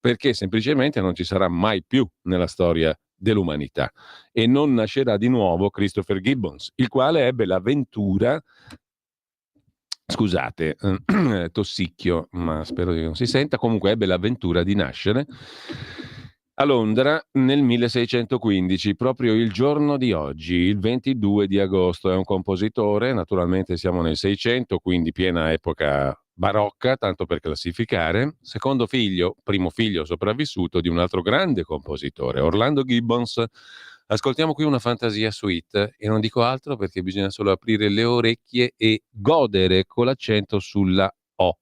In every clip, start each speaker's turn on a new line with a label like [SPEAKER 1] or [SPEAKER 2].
[SPEAKER 1] perché semplicemente non ci sarà mai più nella storia dell'umanità e non nascerà di nuovo Christopher Gibbons, il quale ebbe l'avventura, scusate, tossicchio, ma spero che non si senta, comunque ebbe l'avventura di nascere a Londra nel 1615, proprio il giorno di oggi, il 22 di agosto. È un compositore, naturalmente siamo nel 600, quindi piena epoca barocca, tanto per classificare. Secondo figlio, primo figlio sopravvissuto di un altro grande compositore, Orlando Gibbons. Ascoltiamo qui una fantasia suite e non dico altro perché bisogna solo aprire le orecchie e godere con l'accento sulla O.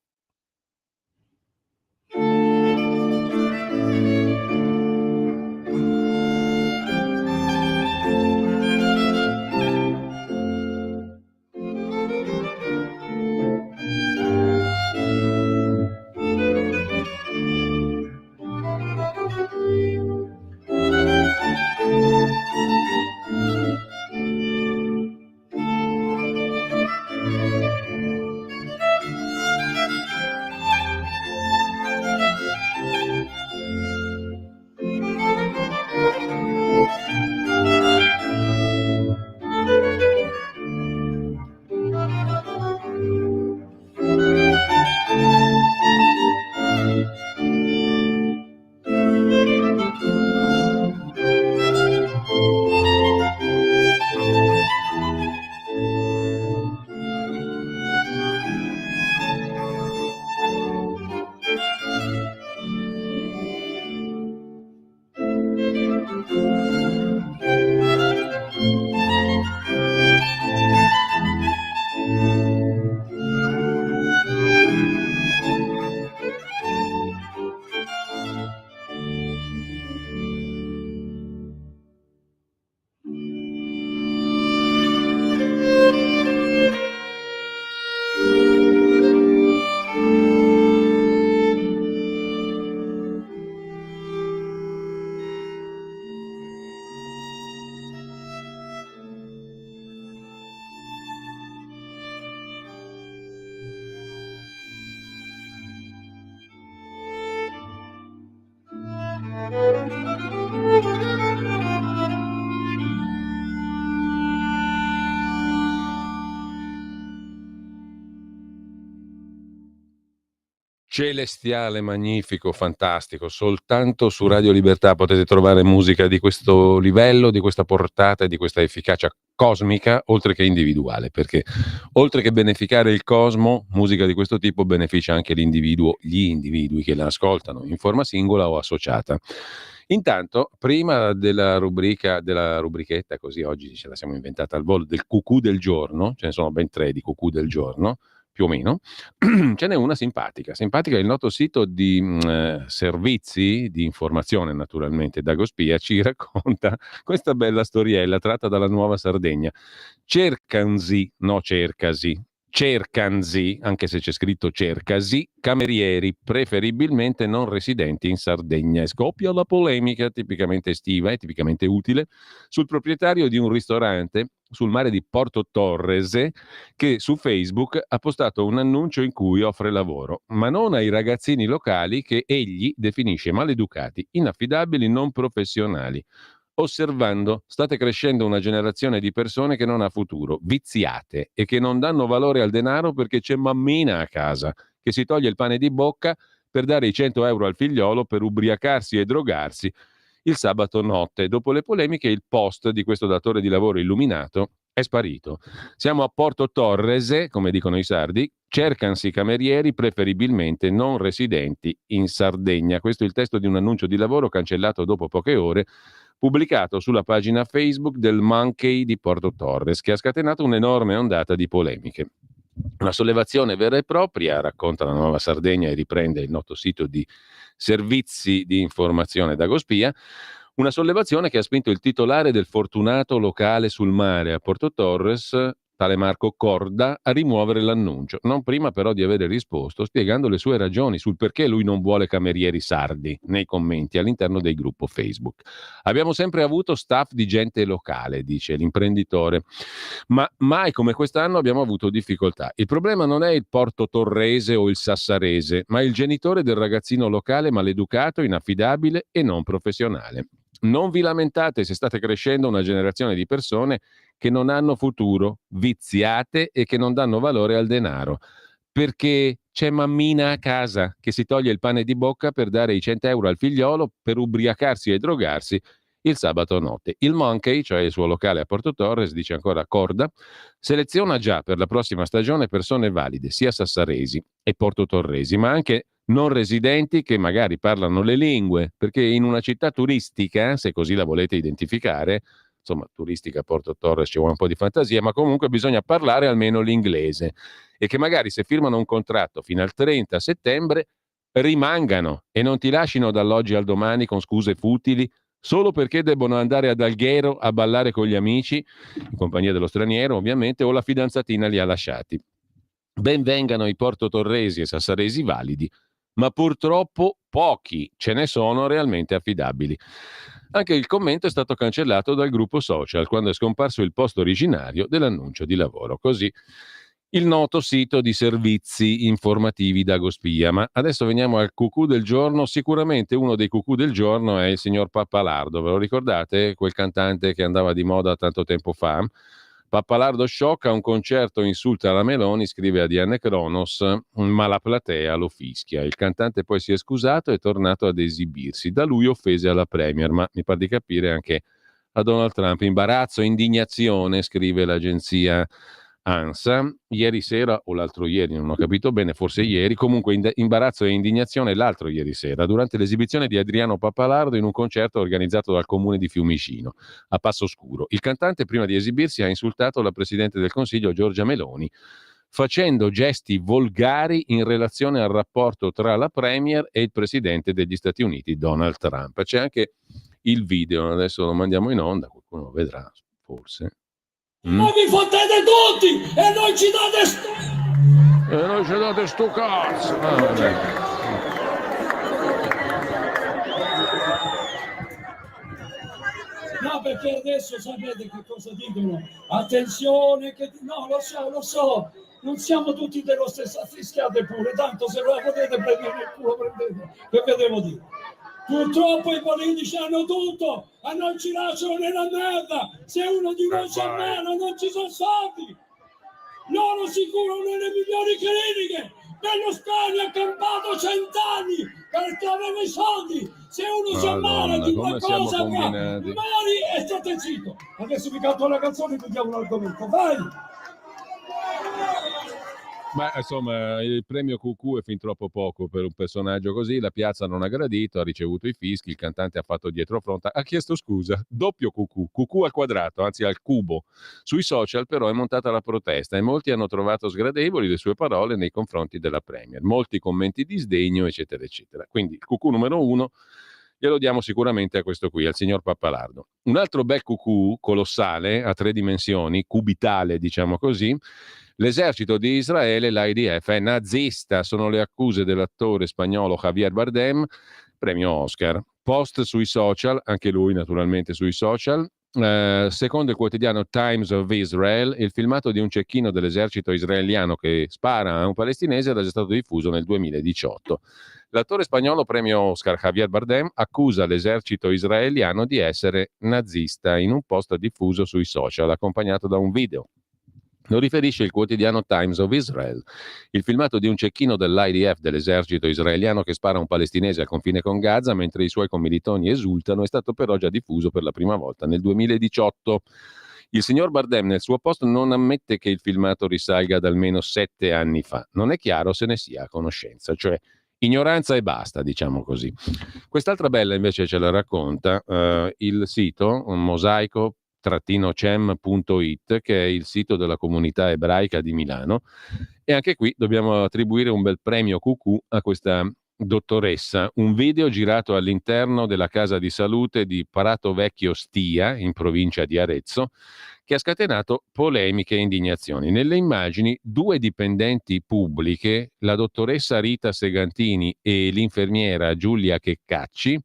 [SPEAKER 1] Celestiale, magnifico, fantastico. Soltanto su Radio Libertà potete trovare musica di questo livello, di questa portata e di questa efficacia cosmica, oltre che individuale, perché oltre che beneficare il cosmo, musica di questo tipo beneficia anche l'individuo, gli individui che la ascoltano in forma singola o associata. Intanto, prima della rubrichetta, così oggi ce la siamo inventata al volo, del cucù del giorno, ce ne sono ben 3 di cucù del giorno, più o meno, ce n'è una simpatica. Simpatica è il noto sito di servizi di informazione, naturalmente, Dagospia, ci racconta questa bella storiella tratta dalla Nuova Sardegna. Cercanzi, no cercasi, cercanzi, anche se c'è scritto cercasi, camerieri preferibilmente non residenti in Sardegna. E scoppia la polemica tipicamente estiva e tipicamente utile sul proprietario di un ristorante sul mare di Porto Torres che su Facebook ha postato un annuncio in cui offre lavoro, ma non ai ragazzini locali che egli definisce maleducati, inaffidabili, non professionali. Osservando, state crescendo una generazione di persone che non ha futuro, viziate e che non danno valore al denaro perché c'è mammina a casa, che si toglie il pane di bocca per dare i 100 euro al figliolo per ubriacarsi e drogarsi il sabato notte. Dopo le polemiche, il post di questo datore di lavoro illuminato è sparito. Siamo a Porto Torres, come dicono i sardi, cercansi camerieri preferibilmente non residenti in Sardegna. Questo è il testo di un annuncio di lavoro cancellato dopo poche ore, pubblicato sulla pagina Facebook del Monkey di Porto Torres, che ha scatenato un'enorme ondata di polemiche. Una sollevazione vera e propria, racconta la Nuova Sardegna e riprende il noto sito di servizi di informazione Dagospia, una sollevazione che ha spinto il titolare del fortunato locale sul mare a Porto Torres, tale Marco Corda, a rimuovere l'annuncio, non prima però di avere risposto spiegando le sue ragioni sul perché lui non vuole camerieri sardi nei commenti all'interno del gruppo Facebook. Abbiamo sempre avuto staff di gente locale, dice l'imprenditore, ma mai come quest'anno abbiamo avuto difficoltà. Il problema non è il Porto Torrese o il Sassarese, ma il genitore del ragazzino locale maleducato, inaffidabile e non professionale. Non vi lamentate se state crescendo una generazione di persone che non hanno futuro, viziate e che non danno valore al denaro, perché c'è mammina a casa che si toglie il pane di bocca per dare i 100 euro al figliolo per ubriacarsi e drogarsi il sabato notte. Il Monkey, cioè il suo locale a Porto Torres, dice ancora Corda, seleziona già per la prossima stagione persone valide, sia sassaresi e portotorresi, ma anche non residenti che magari parlano le lingue, perché in una città turistica, se così la volete identificare, insomma, turistica a Porto Torres ci vuole un po' di fantasia, ma comunque bisogna parlare almeno l'inglese e che magari se firmano un contratto fino al 30 settembre rimangano e non ti lascino dall'oggi al domani con scuse futili solo perché debbono andare ad Alghero a ballare con gli amici, in compagnia dello straniero ovviamente, o la fidanzatina li ha lasciati. Ben vengano i portotorresi e sassaresi validi, ma purtroppo pochi ce ne sono realmente affidabili. Anche il commento è stato cancellato dal gruppo social quando è scomparso il post originario dell'annuncio di lavoro. Così il noto sito di servizi informativi Dagospia. Ma adesso veniamo al cucù del giorno. Sicuramente uno dei cucù del giorno è il signor Pappalardo. Ve lo ricordate? Quel cantante che andava di moda tanto tempo fa? Pappalardo sciocca, un concerto insulta la Meloni, scrive a Diane Cronos, ma la platea lo fischia. Il cantante poi si è scusato e è tornato ad esibirsi. Da lui offese alla Premier, ma mi pare di capire anche a Donald Trump. Imbarazzo, indignazione, scrive l'agenzia ANSA. Ieri sera o l'altro ieri, non ho capito bene, forse ieri, comunque imbarazzo e indignazione l'altro ieri sera, durante l'esibizione di Adriano Pappalardo in un concerto organizzato dal comune di Fiumicino, a Passo Scuro. Il cantante, prima di esibirsi, ha insultato la Presidente del Consiglio Giorgia Meloni, facendo gesti volgari in relazione al rapporto tra la Premier e il Presidente degli Stati Uniti, Donald Trump. C'è anche il video, adesso lo mandiamo in onda, qualcuno lo vedrà, forse.
[SPEAKER 2] Ma vi fottete tutti e non ci date
[SPEAKER 1] sto cazzo.
[SPEAKER 2] No, perché adesso sapete che cosa dicono? Attenzione, che no, lo so, non siamo tutti dello stesso, fischiate pure, tanto se la potete prendere nel culo, prendete, che vi devo dire? Purtroppo i politici hanno tutto, a noi ci lasciano nella merda, se uno di noi c'è meno non ci sono soldi, loro si curano nelle migliori cliniche, Berlusconi ha campato 100 anni perché aveva i soldi, se uno si ammala di qualcosa muori e state zitto. Adesso vi canto la canzone e vediamo un argomento, vai!
[SPEAKER 1] Ma insomma, il premio QQ è fin troppo poco per un personaggio così. La piazza non ha gradito, ha ricevuto i fischi. Il cantante ha fatto dietro fronte, ha chiesto scusa. Doppio QQ al quadrato, anzi al cubo. Sui social, però, è montata la protesta e molti hanno trovato sgradevoli le sue parole nei confronti della Premier. Molti commenti di sdegno, eccetera, eccetera. Quindi il QQ numero 1 glielo diamo sicuramente a questo qui, al signor Pappalardo. Un altro bel QQ colossale, a 3 dimensioni, cubitale, diciamo così. L'esercito di Israele, l'IDF, è nazista, sono le accuse dell'attore spagnolo Javier Bardem, premio Oscar. Post sui social, anche lui naturalmente sui social. Secondo il quotidiano Times of Israel, il filmato di un cecchino dell'esercito israeliano che spara a un palestinese era già stato diffuso nel 2018. L'attore spagnolo premio Oscar Javier Bardem accusa l'esercito israeliano di essere nazista in un post diffuso sui social, accompagnato da un video. Lo riferisce il quotidiano Times of Israel. Il filmato di un cecchino dell'IDF, dell'esercito israeliano, che spara a un palestinese al confine con Gaza mentre i suoi commilitoni esultano, è stato però già diffuso per la prima volta nel 2018. Il signor Bardem nel suo post non ammette che il filmato risalga ad almeno 7 anni fa. Non è chiaro se ne sia a conoscenza, cioè ignoranza e basta, diciamo così. Quest'altra bella invece ce la racconta il sito mosaico-cem.it, che è il sito della comunità ebraica di Milano, e anche qui dobbiamo attribuire un bel premio QQ a questa dottoressa. Un video girato all'interno della casa di salute di Prato Vecchio Stia, in provincia di Arezzo, che ha scatenato polemiche e indignazioni. Nelle immagini, due dipendenti pubbliche, la dottoressa Rita Segantini e l'infermiera Giulia Checcacci,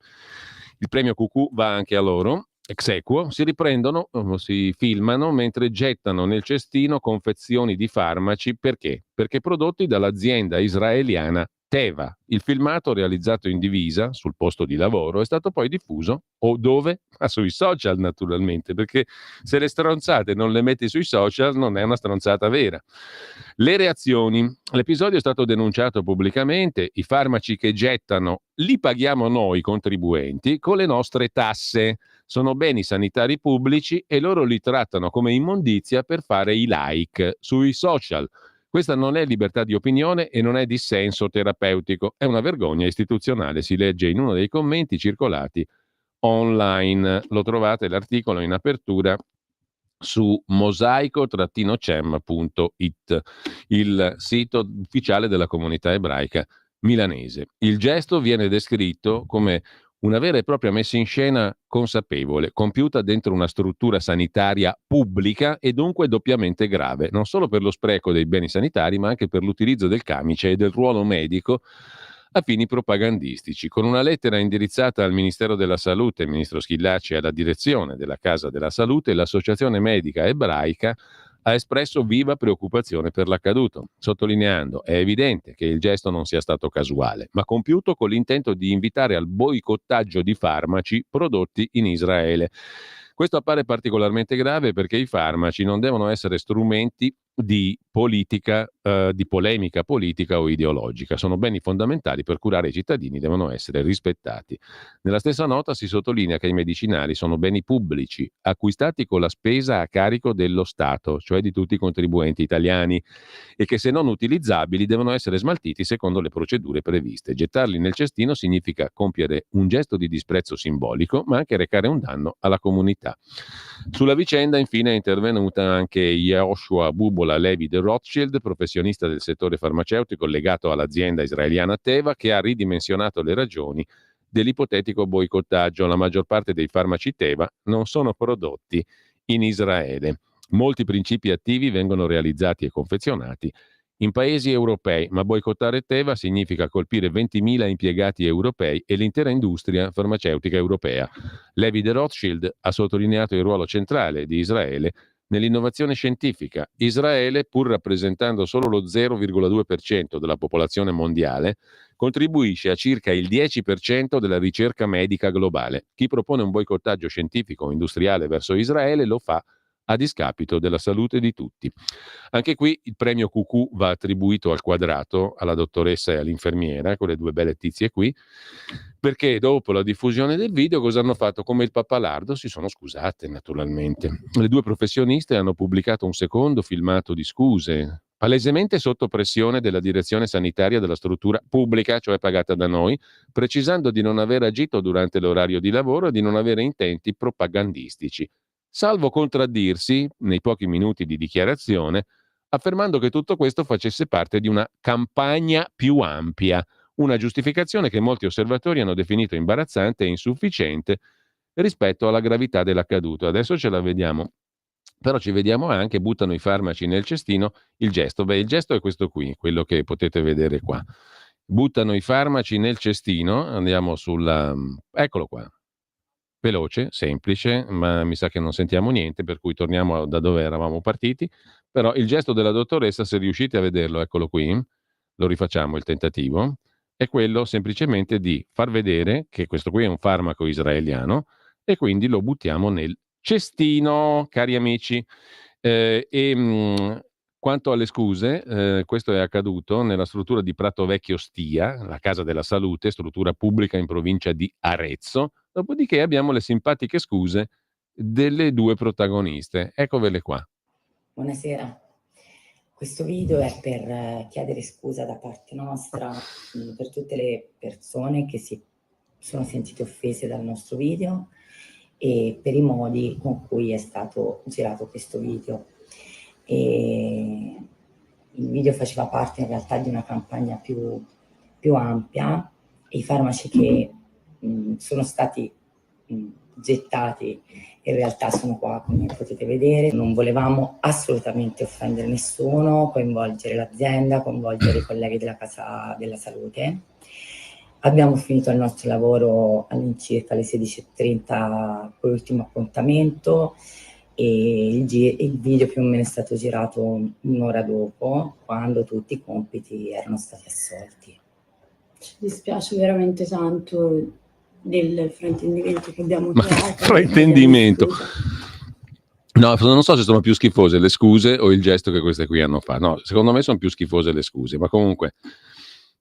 [SPEAKER 1] il premio QQ va anche a loro, ex equo, si riprendono, si filmano mentre gettano nel cestino confezioni di farmaci. Perché? Perché prodotti dall'azienda israeliana Teva. Il filmato, realizzato in divisa sul posto di lavoro, è stato poi diffuso dove? Ma sui social, naturalmente, perché se le stronzate non le metti sui social non è una stronzata vera. Le reazioni. L'episodio è stato denunciato pubblicamente, i farmaci che gettano li paghiamo noi contribuenti con le nostre tasse. Sono beni sanitari pubblici e loro li trattano come immondizia per fare i like sui social. Questa non è libertà di opinione e non è dissenso terapeutico, è una vergogna istituzionale, si legge in uno dei commenti circolati online. Lo trovate l'articolo in apertura su mosaico-cem.it, il sito ufficiale della comunità ebraica milanese. Il gesto viene descritto come una vera e propria messa in scena consapevole, compiuta dentro una struttura sanitaria pubblica e dunque doppiamente grave, non solo per lo spreco dei beni sanitari, ma anche per l'utilizzo del camice e del ruolo medico a fini propagandistici. Con una lettera indirizzata al Ministero della Salute, il ministro Schillaci e alla direzione della Casa della Salute, l'Associazione Medica Ebraica ha espresso viva preoccupazione per l'accaduto, sottolineando: è evidente che il gesto non sia stato casuale, ma compiuto con l'intento di invitare al boicottaggio di farmaci prodotti in Israele. Questo appare particolarmente grave perché i farmaci non devono essere strumenti di politica, di polemica politica o ideologica. Sono beni fondamentali per curare i cittadini, devono essere rispettati. Nella stessa nota si sottolinea che i medicinali sono beni pubblici, acquistati con la spesa a carico dello Stato, cioè di tutti i contribuenti italiani, e che se non utilizzabili devono essere smaltiti secondo le procedure previste. Gettarli nel cestino significa compiere un gesto di disprezzo simbolico, ma anche recare un danno alla comunità. Sulla vicenda, infine, è intervenuta anche Yehoshua Bubola Levi de Rothschild, professionista del settore farmaceutico legato all'azienda israeliana Teva, che ha ridimensionato le ragioni dell'ipotetico boicottaggio. La maggior parte dei farmaci Teva non sono prodotti in Israele. Molti principi attivi vengono realizzati e confezionati in paesi europei, ma boicottare Teva significa colpire 20.000 impiegati europei e l'intera industria farmaceutica europea. Levi de Rothschild ha sottolineato il ruolo centrale di Israele nell'innovazione scientifica. Israele, pur rappresentando solo lo 0,2% della popolazione mondiale, contribuisce a circa il 10% della ricerca medica globale. Chi propone un boicottaggio scientifico o industriale verso Israele lo fa a discapito della salute di tutti. Anche qui il premio QQ va attribuito al quadrato, alla dottoressa e all'infermiera, quelle due belle tizie qui, perché dopo la diffusione del video cosa hanno fatto? Come il pappalardo, si sono scusate naturalmente. Le due professioniste hanno pubblicato un secondo filmato di scuse, palesemente sotto pressione della direzione sanitaria della struttura pubblica, cioè pagata da noi, precisando di non aver agito durante l'orario di lavoro e di non avere intenti propagandistici, salvo contraddirsi nei pochi minuti di dichiarazione, affermando che tutto questo facesse parte di una campagna più ampia, una giustificazione che molti osservatori hanno definito imbarazzante e insufficiente rispetto alla gravità dell'accaduto. Adesso ce la vediamo. Però ci vediamo anche, buttano i farmaci nel cestino, il gesto. Beh, il gesto è questo qui, quello che potete vedere qua. Buttano i farmaci nel cestino, andiamo sulla... eccolo qua. Veloce, semplice, ma mi sa che non sentiamo niente, per cui torniamo da dove eravamo partiti. Però il gesto della dottoressa, se riuscite a vederlo, eccolo qui, lo rifacciamo il tentativo, è quello semplicemente di far vedere che questo qui è un farmaco israeliano e quindi lo buttiamo nel cestino, cari amici. Quanto alle scuse, questo è accaduto nella struttura di Prato Vecchio Stia, la Casa della Salute, struttura pubblica in provincia di Arezzo. Dopodiché abbiamo le simpatiche scuse delle due protagoniste. Eccovele qua.
[SPEAKER 3] Buonasera. Questo video è per chiedere scusa da parte nostra per tutte le persone che si sono sentite offese dal nostro video e per i modi con cui è stato girato questo video. E il video faceva parte in realtà di una campagna più ampia e i farmaci che sono stati gettati In realtà sono qua, come potete vedere, non volevamo assolutamente offendere nessuno, coinvolgere l'azienda, coinvolgere i colleghi della Casa della Salute. Abbiamo finito il nostro lavoro all'incirca alle 16:30 con l'ultimo appuntamento e il video più o meno è stato girato un'ora dopo, quando tutti i compiti erano stati assolti.
[SPEAKER 4] Ci dispiace veramente tanto del fraintendimento che abbiamo creato.
[SPEAKER 1] Fraintendimento. No, non so se sono più schifose le scuse o il gesto che queste qui hanno fatto. No, secondo me sono più schifose le scuse, ma comunque,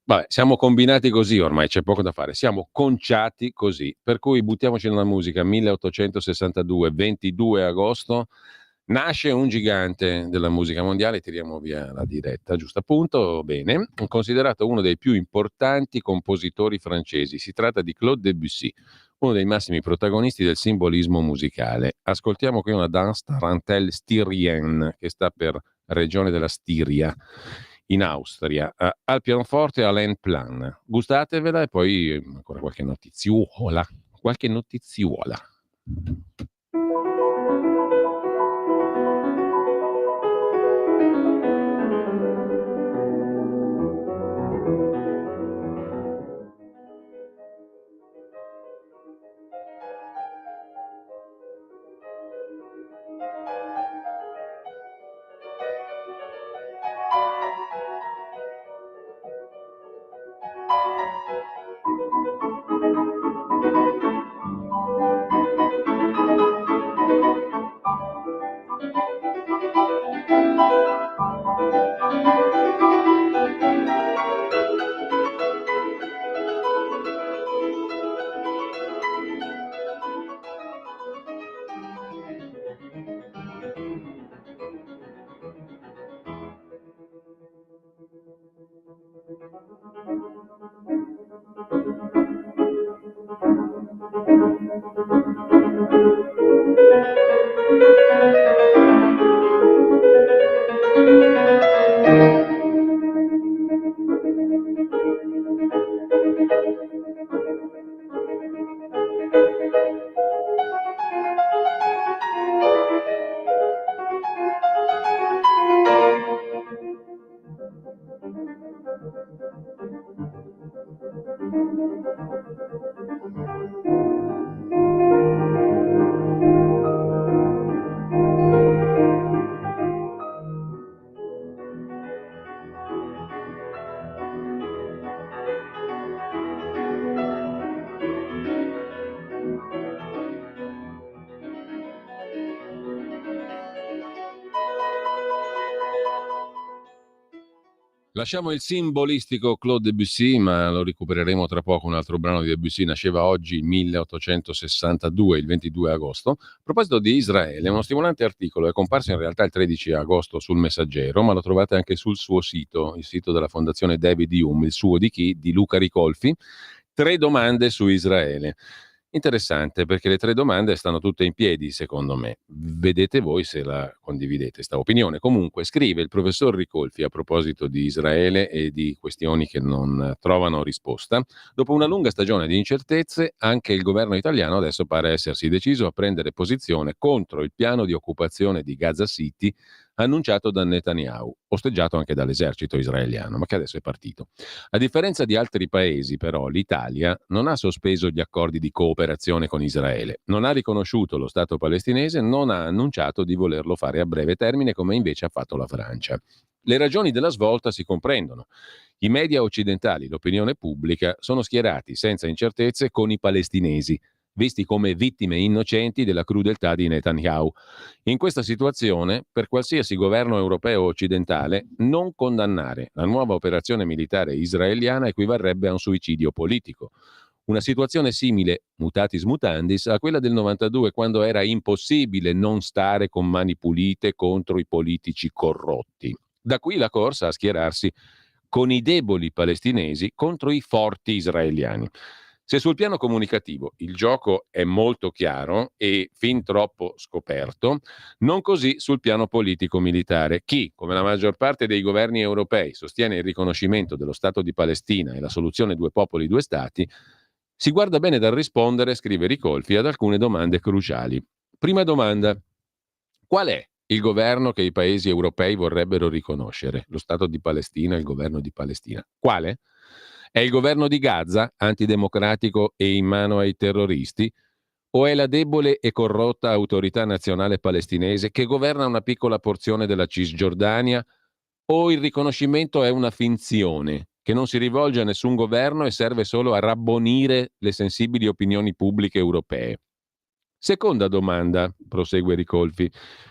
[SPEAKER 1] vabbè, siamo combinati così ormai, c'è poco da fare, siamo conciati così, per cui buttiamoci nella musica. 1862, 22 agosto, nasce un gigante della musica mondiale, tiriamo via la diretta, giusto appunto, bene, considerato uno dei più importanti compositori francesi, si tratta di Claude Debussy, uno dei massimi protagonisti del simbolismo musicale. Ascoltiamo qui una danse tarentelle styrienne, che sta per regione della Stiria, in Austria, al pianoforte Alain Plan. Gustatevela e poi ancora qualche notiziuola. Lasciamo il simbolistico Claude Debussy, ma lo recupereremo tra poco. Un altro brano di Debussy nasceva oggi, 1862, il 22 agosto. A proposito di Israele, uno stimolante articolo è comparso in realtà il 13 agosto sul Messaggero, ma lo trovate anche sul suo sito, il sito della Fondazione David Hume. Il suo di chi? Di Luca Ricolfi. 3 domande su Israele. Interessante, perché le 3 domande stanno tutte in piedi, secondo me. Vedete voi se la condividete, sta opinione. Comunque, scrive il professor Ricolfi a proposito di Israele e di questioni che non trovano risposta. Dopo una lunga stagione di incertezze, anche il governo italiano adesso pare essersi deciso a prendere posizione contro il piano di occupazione di Gaza City annunciato da Netanyahu, osteggiato anche dall'esercito israeliano, ma che adesso è partito. A differenza di altri paesi, però, l'Italia non ha sospeso gli accordi di cooperazione con Israele, non ha riconosciuto lo Stato palestinese, non ha annunciato di volerlo fare a breve termine, come invece ha fatto la Francia. Le ragioni della svolta si comprendono. I media occidentali, l'opinione pubblica, sono schierati senza incertezze con i palestinesi, visti come vittime innocenti della crudeltà di Netanyahu. In questa situazione, per qualsiasi governo europeo o occidentale, non condannare la nuova operazione militare israeliana equivarrebbe a un suicidio politico. Una situazione simile, mutatis mutandis, a quella del 92, quando era impossibile non stare con mani pulite contro i politici corrotti. Da qui la corsa a schierarsi con i deboli palestinesi contro i forti israeliani. Se sul piano comunicativo il gioco è molto chiaro e fin troppo scoperto, non così sul piano politico-militare. Chi, come la maggior parte dei governi europei, sostiene il riconoscimento dello Stato di Palestina e la soluzione 2 popoli, 2 stati, si guarda bene dal rispondere, scrive Ricolfi, ad alcune domande cruciali. Prima domanda: qual è il governo che i paesi europei vorrebbero riconoscere? Lo Stato di Palestina, il governo di Palestina. Quale? È il governo di Gaza, antidemocratico e in mano ai terroristi? O è la debole e corrotta autorità nazionale palestinese che governa una piccola porzione della Cisgiordania? O il riconoscimento è una finzione che non si rivolge a nessun governo e serve solo a rabbonire le sensibili opinioni pubbliche europee? Seconda domanda, prosegue Ricolfi: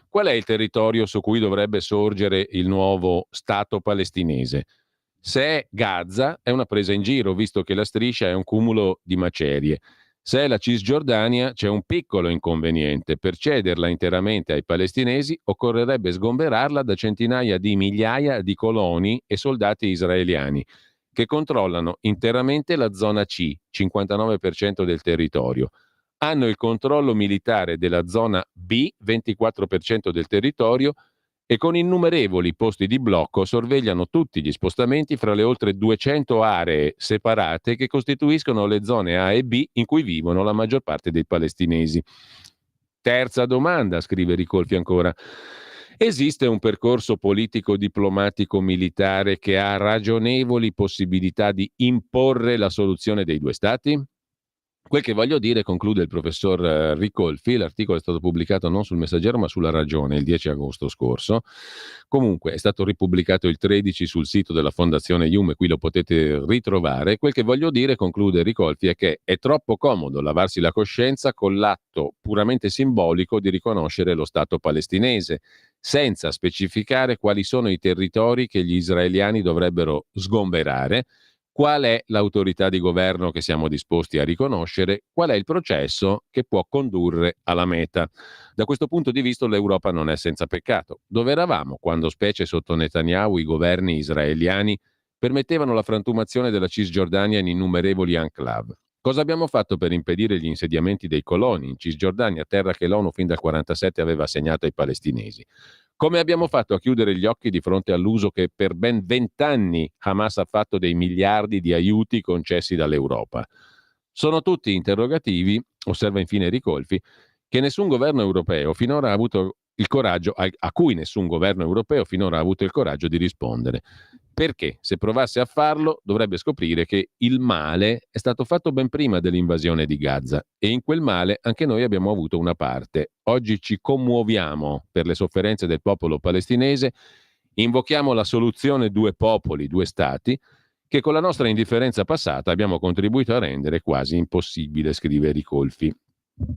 [SPEAKER 1] qual è il territorio su cui dovrebbe sorgere il nuovo Stato palestinese? Se è Gaza è una presa in giro, visto che la striscia è un cumulo di macerie. Se è la Cisgiordania c'è un piccolo inconveniente: per cederla interamente ai palestinesi occorrerebbe sgomberarla da centinaia di migliaia di coloni e soldati israeliani che controllano interamente la zona C, 59% del territorio. Hanno il controllo militare della zona B, 24% del territorio, e con innumerevoli posti di blocco sorvegliano tutti gli spostamenti fra le oltre 200 aree separate che costituiscono le zone A e B in cui vivono la maggior parte dei palestinesi. Terza domanda, scrive Ricolfi ancora: esiste un percorso politico-diplomatico-militare che ha ragionevoli possibilità di imporre la soluzione dei due stati? Quel che voglio dire, conclude il professor Ricolfi, l'articolo è stato pubblicato non sul Messaggero ma sulla Ragione il 10 agosto scorso, comunque è stato ripubblicato il 13 sul sito della Fondazione Iume, qui lo potete ritrovare. Quel che voglio dire, conclude Ricolfi, è che è troppo comodo lavarsi la coscienza con l'atto puramente simbolico di riconoscere lo Stato palestinese, senza specificare quali sono i territori che gli israeliani dovrebbero sgomberare, qual è l'autorità di governo che siamo disposti a riconoscere, qual è il processo che può condurre alla meta. Da questo punto di vista l'Europa non è senza peccato. Dove eravamo quando, specie sotto Netanyahu, i governi israeliani permettevano la frantumazione della Cisgiordania in innumerevoli enclave? Cosa abbiamo fatto per impedire gli insediamenti dei coloni in Cisgiordania, terra che l'ONU fin dal 1947 aveva assegnato ai palestinesi? Come abbiamo fatto a chiudere gli occhi di fronte all'uso che per ben 20 anni Hamas ha fatto dei miliardi di aiuti concessi dall'Europa? Sono tutti interrogativi, osserva infine Ricolfi, che nessun governo europeo finora ha avuto il coraggio, a cui nessun governo europeo finora ha avuto il coraggio di rispondere. Perché, se provasse a farlo, dovrebbe scoprire che il male è stato fatto ben prima dell'invasione di Gaza e in quel male anche noi abbiamo avuto una parte. Oggi ci commuoviamo per le sofferenze del popolo palestinese, invochiamo la soluzione due popoli, due stati, che con la nostra indifferenza passata abbiamo contribuito a rendere quasi impossibile, scrive Ricolfi.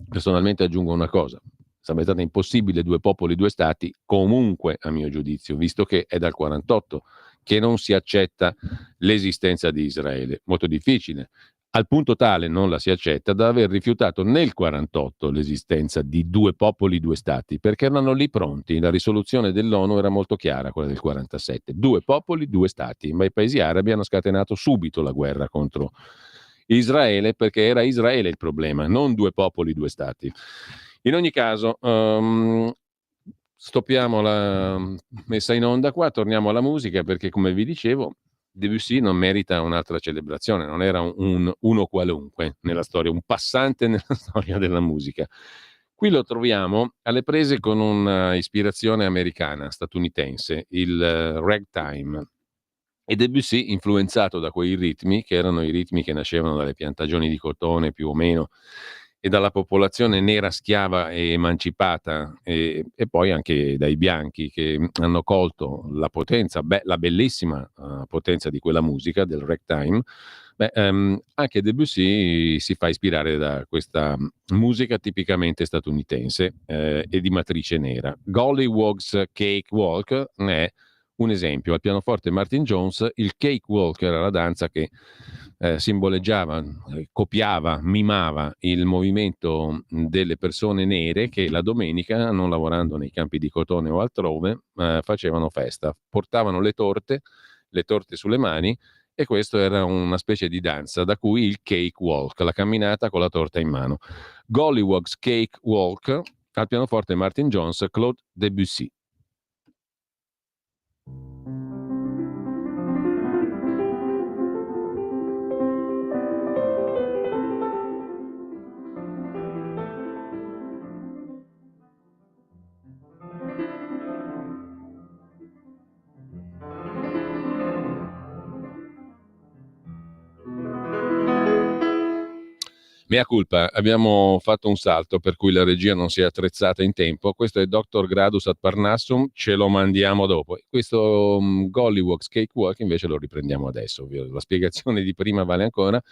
[SPEAKER 1] Personalmente aggiungo una cosa: sarebbe stato impossibile due popoli, due stati, comunque a mio giudizio, visto che è dal 48 che non si accetta l'esistenza di Israele. Molto difficile. Al punto tale non la si accetta da aver rifiutato nel 48 l'esistenza di due popoli, due stati, perché erano lì pronti. La risoluzione dell'ONU era molto chiara, quella del 47. Due popoli, due stati. Ma i paesi arabi hanno scatenato subito la guerra contro Israele, perché era Israele il problema, non due popoli, due stati. In ogni caso, stoppiamo la messa in onda qua, torniamo alla musica, perché come vi dicevo Debussy non merita un'altra celebrazione, non era uno qualunque nella storia, un passante nella storia della musica. Qui lo troviamo alle prese con una ispirazione americana, statunitense, il ragtime. E Debussy, influenzato da quei ritmi, che erano i ritmi che nascevano dalle piantagioni di cotone più o meno, e dalla popolazione nera schiava e emancipata, e poi anche dai bianchi che hanno colto la potenza, la bellissima potenza di quella musica, del ragtime. Anche Debussy si fa ispirare da questa musica tipicamente statunitense e di matrice nera. Gollywog's Cakewalk è un esempio. Al pianoforte Martin Jones, il cakewalk era la danza che simboleggiava, copiava, mimava il movimento delle persone nere che la domenica, non lavorando nei campi di cotone o altrove, facevano festa, portavano le torte sulle mani, e questo era una specie di danza, da cui il cakewalk, la camminata con la torta in mano. Gollywog's Cakewalk, al pianoforte Martin Jones, Claude Debussy. Mea culpa, abbiamo fatto un salto per cui la regia non si è attrezzata in tempo. Questo è Dr. Gradus ad Parnassum, ce lo mandiamo dopo. Questo Golliwogs Cakewalk invece lo riprendiamo adesso, ovvio. La spiegazione di prima vale ancora.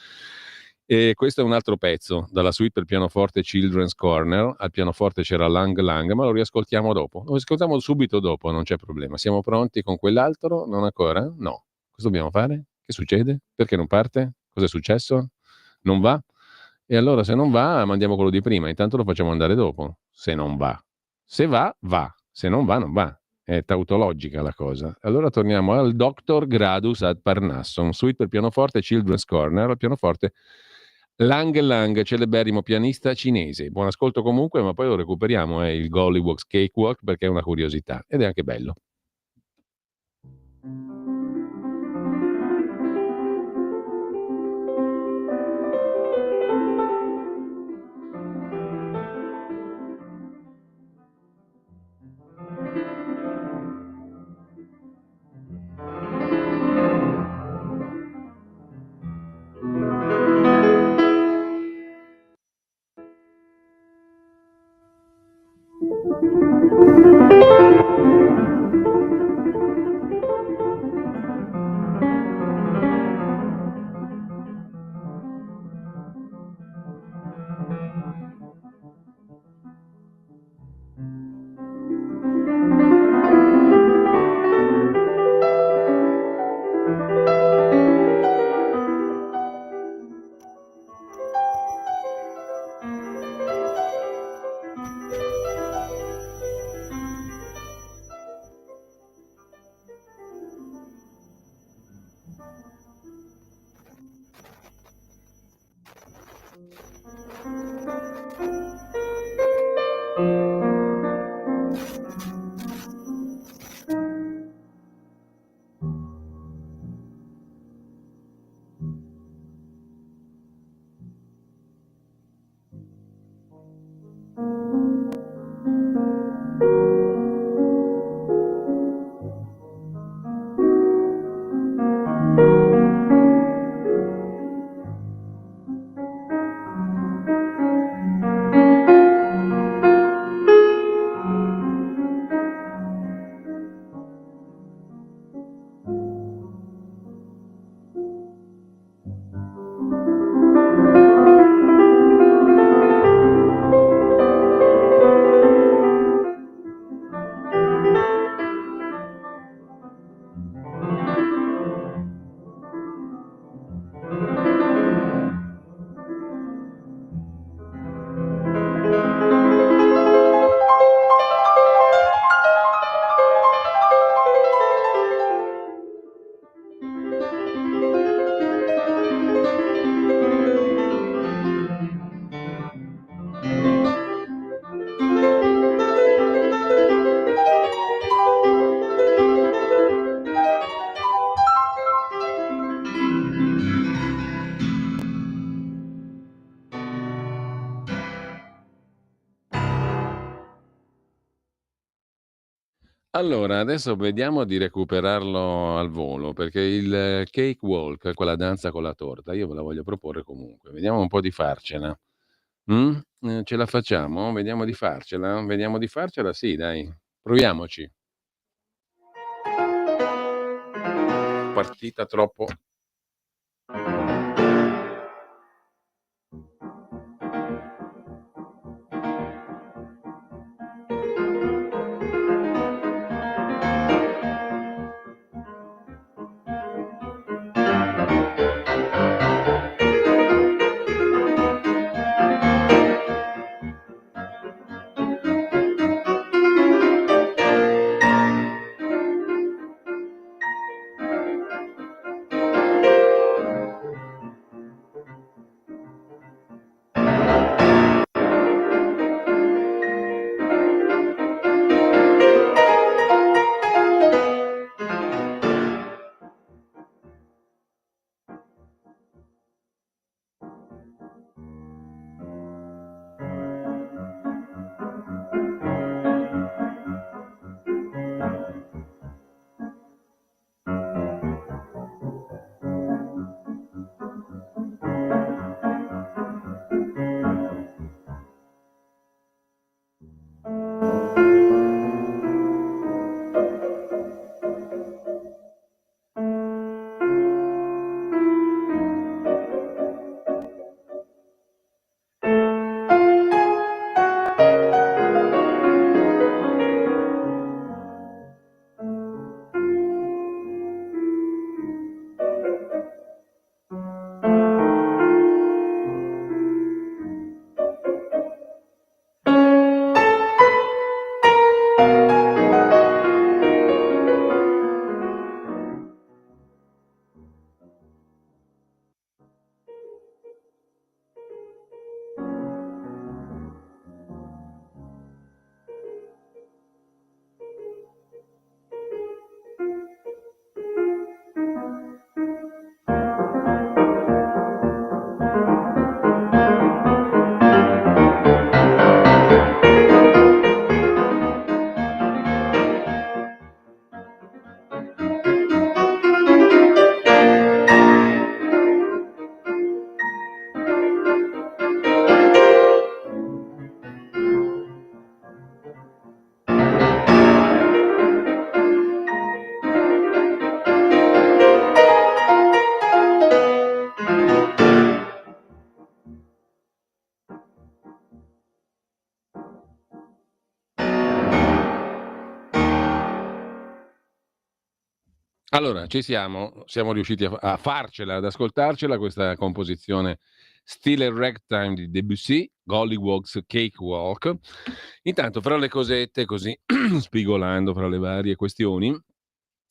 [SPEAKER 1] E questo è un altro pezzo dalla suite per pianoforte Children's Corner. Al pianoforte c'era Lang Lang, ma lo riascoltiamo dopo. Lo ascoltiamo subito dopo, non c'è problema. Siamo pronti con quell'altro? Non ancora? No. Cosa dobbiamo fare? Che succede? Perché non parte? Cosa è successo? Non va? E allora se non va, mandiamo quello di prima. Intanto lo facciamo andare dopo. Se non va. Se va, va. Se non va, non va. È tautologica la cosa. Allora torniamo al Dr. Gradus ad Parnasson, suite per pianoforte Children's Corner, al pianoforte Lang Lang, celeberrimo pianista cinese. Buon ascolto comunque, ma poi lo recuperiamo, il Golliwogs Cakewalk, perché è una curiosità ed è anche bello. Allora, adesso vediamo di recuperarlo al volo, perché il cake walk, quella danza con la torta, io ve la voglio proporre comunque. Vediamo un po' di farcela. Ce la facciamo? Vediamo di farcela? Vediamo di farcela? Sì, dai, proviamoci. Partita troppo. Allora, siamo riusciti a farcela, ad ascoltarcela, questa composizione stile ragtime di Debussy, Gollywog's Cakewalk. Intanto, fra le cosette, così spigolando fra le varie questioni,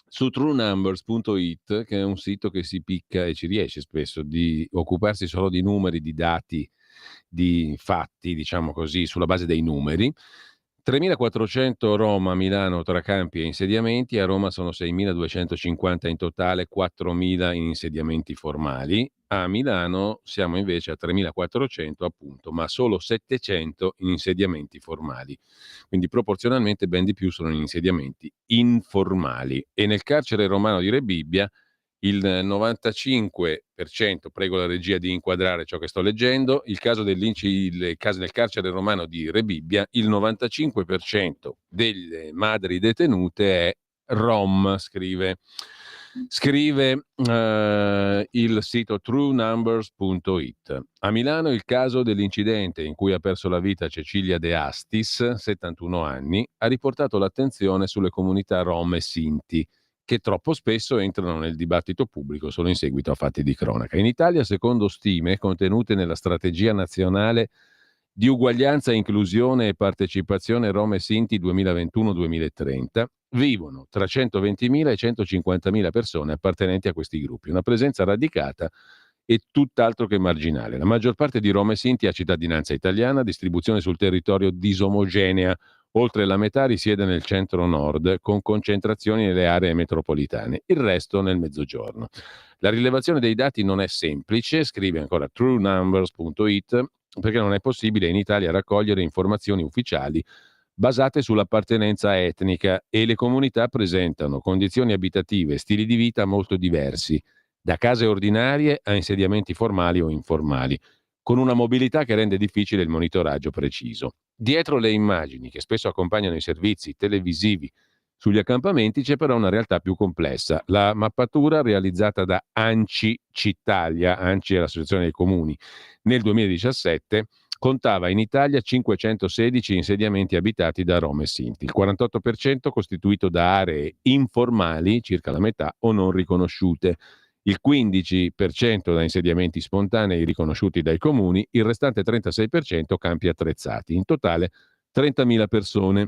[SPEAKER 1] su truenumbers.it, che è un sito che si picca e ci riesce spesso di occuparsi solo di numeri, di dati, di fatti, diciamo così, sulla base dei numeri. 3.400 Roma, Milano tra campi e insediamenti, a Roma sono 6.250 in totale, 4.000 in insediamenti formali. A Milano siamo invece a 3.400 appunto, ma solo 700 in insediamenti formali. Quindi proporzionalmente ben di più sono in insediamenti informali. E nel carcere romano di Rebibbia il 95%, prego la regia di inquadrare ciò che sto leggendo, il caso il caso del carcere romano di Rebibbia, il 95% delle madri detenute è rom, scrive il sito truenumbers.it. A Milano il caso dell'incidente in cui ha perso la vita Cecilia De Astis, 71 anni, ha riportato l'attenzione sulle comunità rom e sinti, che troppo spesso entrano nel dibattito pubblico solo in seguito a fatti di cronaca. In Italia, secondo stime contenute nella Strategia Nazionale di Uguaglianza, Inclusione e Partecipazione Rom e Sinti 2021-2030, vivono tra 120.000 e 150.000 persone appartenenti a questi gruppi, una presenza radicata e tutt'altro che marginale. La maggior parte di Rom e Sinti ha cittadinanza italiana, distribuzione sul territorio disomogenea. Oltre la metà risiede nel centro-nord, con concentrazioni nelle aree metropolitane, il resto nel mezzogiorno. La rilevazione dei dati non è semplice, scrive ancora truenumbers.it, perché non è possibile in Italia raccogliere informazioni ufficiali basate sull'appartenenza etnica e le comunità presentano condizioni abitative e stili di vita molto diversi, da case ordinarie a insediamenti formali o informali, con una mobilità che rende difficile il monitoraggio preciso. Dietro le immagini che spesso accompagnano i servizi televisivi sugli accampamenti c'è però una realtà più complessa. La mappatura realizzata da ANCI Cittalia, ANCI è l'associazione dei comuni, nel 2017 contava in Italia 516 insediamenti abitati da Rom e Sinti, il 48% costituito da aree informali, circa la metà, o non riconosciute, il 15% da insediamenti spontanei riconosciuti dai comuni, il restante 36% campi attrezzati, in totale 30.000 persone.